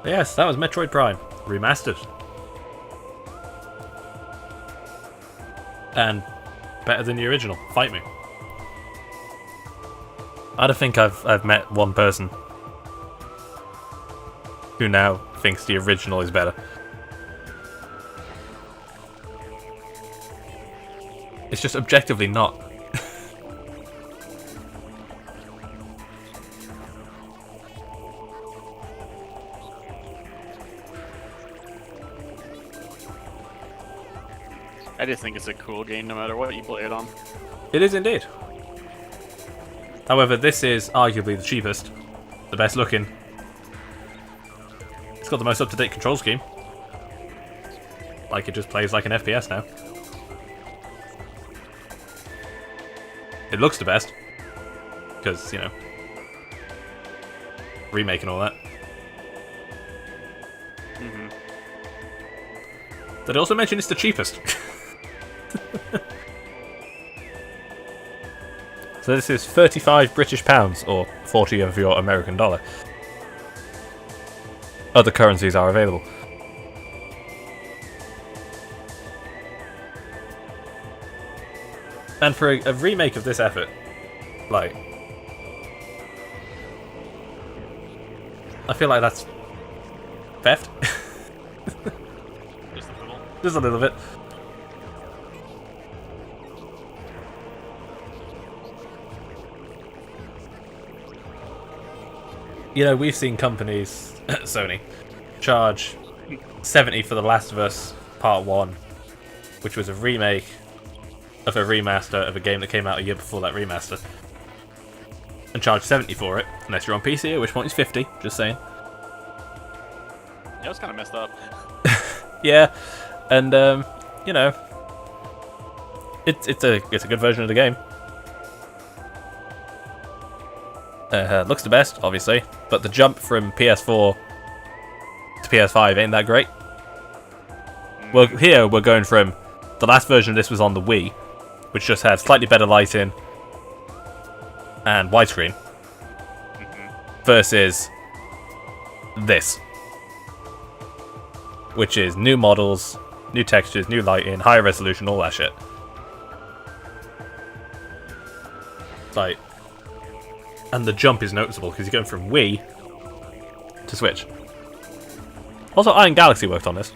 Yes, that was Metroid Prime Remastered. And better than the original. Fight me. I don't think I've met one person who now thinks the original is better. It's just objectively not. I just think it's a cool game no matter what you play it on. It is indeed. However, this is arguably the cheapest, the best looking. It's got the most up-to-date control scheme. Like, it just plays like an FPS now. It looks the best. Because, you know, remake and all that. Mm-hmm. Did I also mention it's the cheapest? So this is 35 British pounds, or 40 of your American dollar. Other currencies are available. And for a remake of this effort, like, I feel like that's theft. Just a little. Just a little bit. You know, we've seen companies, Sony, charge 70 for The Last of Us Part 1, which was a remake of a remaster of a game that came out a year before that remaster. And charge 70 for it, unless you're on PC, at which point it's 50, just saying. Yeah, it's kind of messed up. Yeah, and, you know, it's a good version of the game. Looks the best, obviously, but the jump from PS4 to PS5 ain't that great. Well, here we're going from the last version of this was on the Wii, which just had slightly better lighting and widescreen, versus this, which is new models, new textures, new lighting, higher resolution, all that shit. Like, and the jump is noticeable because you're going from Wii to Switch. Also, Iron Galaxy worked on this.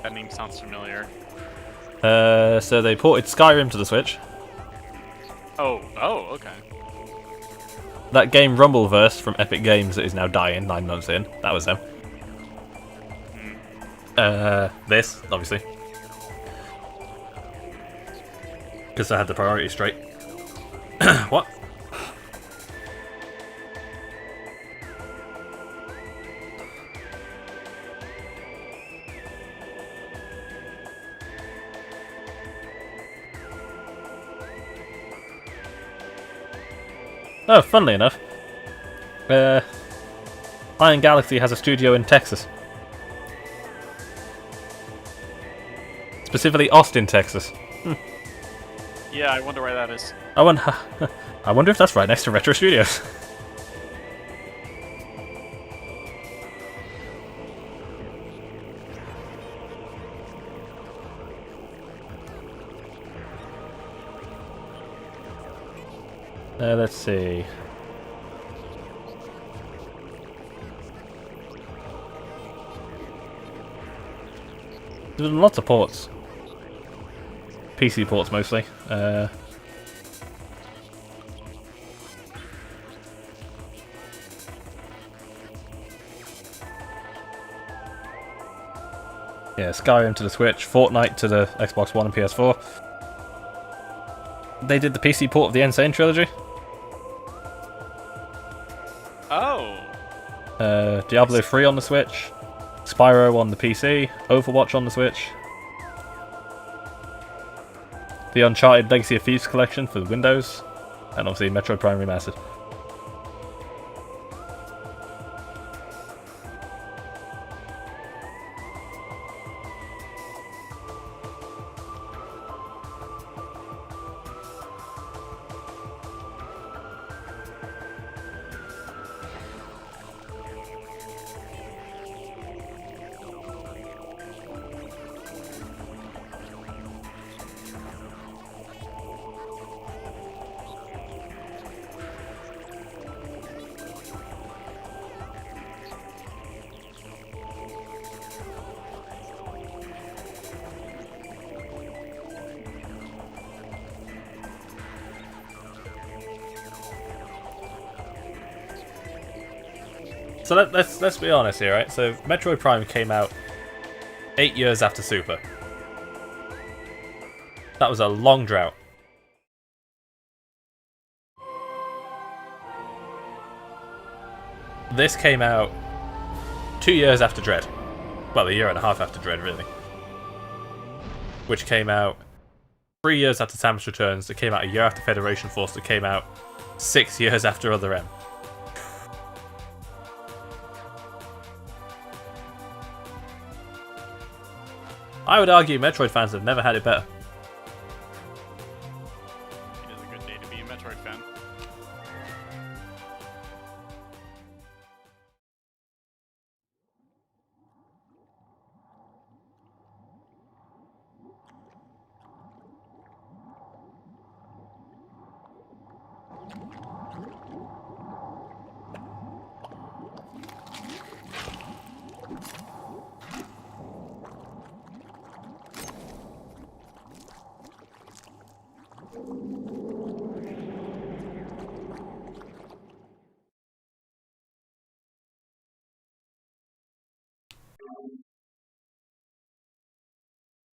That name sounds familiar. So they ported Skyrim to the Switch. Oh, okay. That game Rumbleverse from Epic Games that is now dying 9 months in, that was them. This, obviously. Because I had the priorities straight. What? Oh, funnily enough, Iron Galaxy has a studio in Texas. Specifically Austin, Texas. Yeah, I wonder where that is. I wonder if that's right next to Retro Studios. Let's see. There's been lots of ports. PC ports mostly. Yeah, Skyrim to the Switch, Fortnite to the Xbox One and PS4. They did the PC port of the Insane trilogy. Oh. Diablo 3 on the Switch, Spyro on the PC, Overwatch on the Switch, the Uncharted Legacy of Thieves collection for the Windows, and obviously Metroid Prime Remastered. So let's be honest here, right? So Metroid Prime came out 8 years after Super. That was a long drought. This came out 2 years after Dread. Well, a year and a half after Dread, really. Which came out 3 years after Samus Returns. It came out a year after Federation Force. It came out 6 years after Other M. I would argue Metroid fans have never had it better. It is a good day to be a Metroid fan.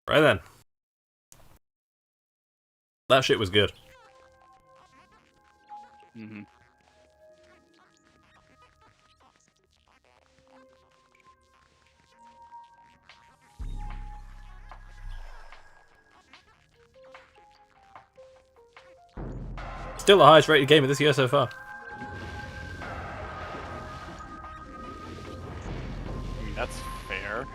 Right then. That shit was good. Mm-hmm. Still the highest rated game of this year so far. I mean, that's fair.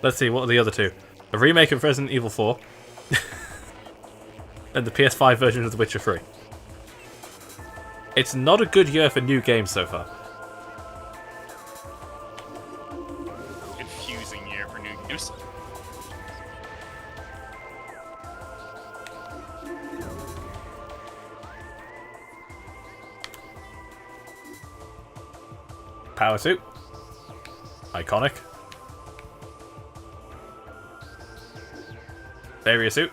Let's see, what are the other two? A remake of Resident Evil 4. And the PS5 version of The Witcher 3. It's not a good year for new games so far. Confusing year for new games. Power Suit. Iconic. Barrier Suit.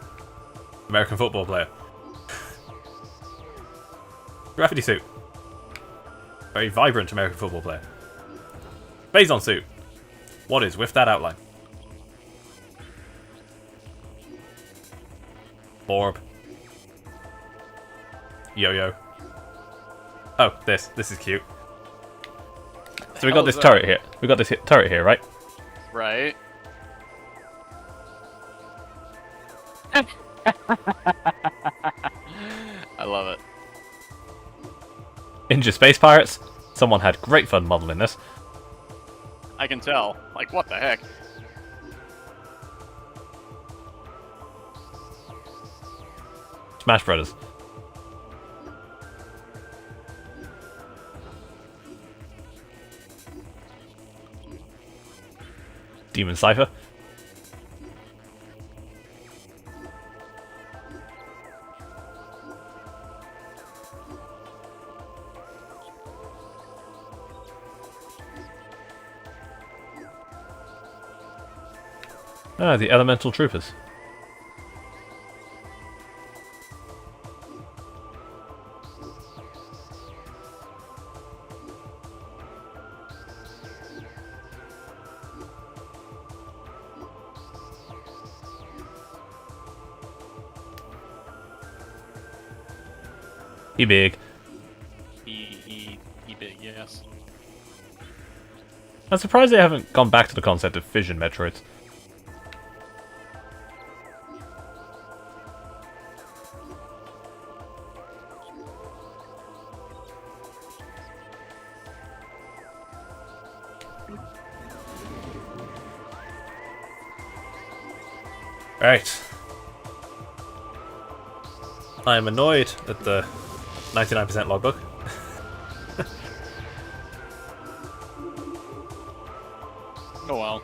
American football player. Graffiti Suit. Very vibrant American football player. Phazon Suit. What is with that outline? Orb. Yo-yo. Oh, this is cute. So we got this turret here. We got this turret here, right? Right. I love it. Ninja Space Pirates. Someone had great fun modeling this. I can tell. Like, what the heck? Smash Brothers. Demon Cypher. Ah, the Elemental Troopers. He big. He big, yes. I'm surprised they haven't gone back to the concept of fission Metroids. Right. I am annoyed at the 99% logbook. Oh well.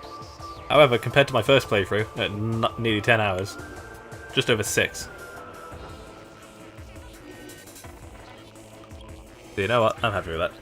However, compared to my first playthrough at nearly 10 hours, just over 6. So you know what? I'm happy with that.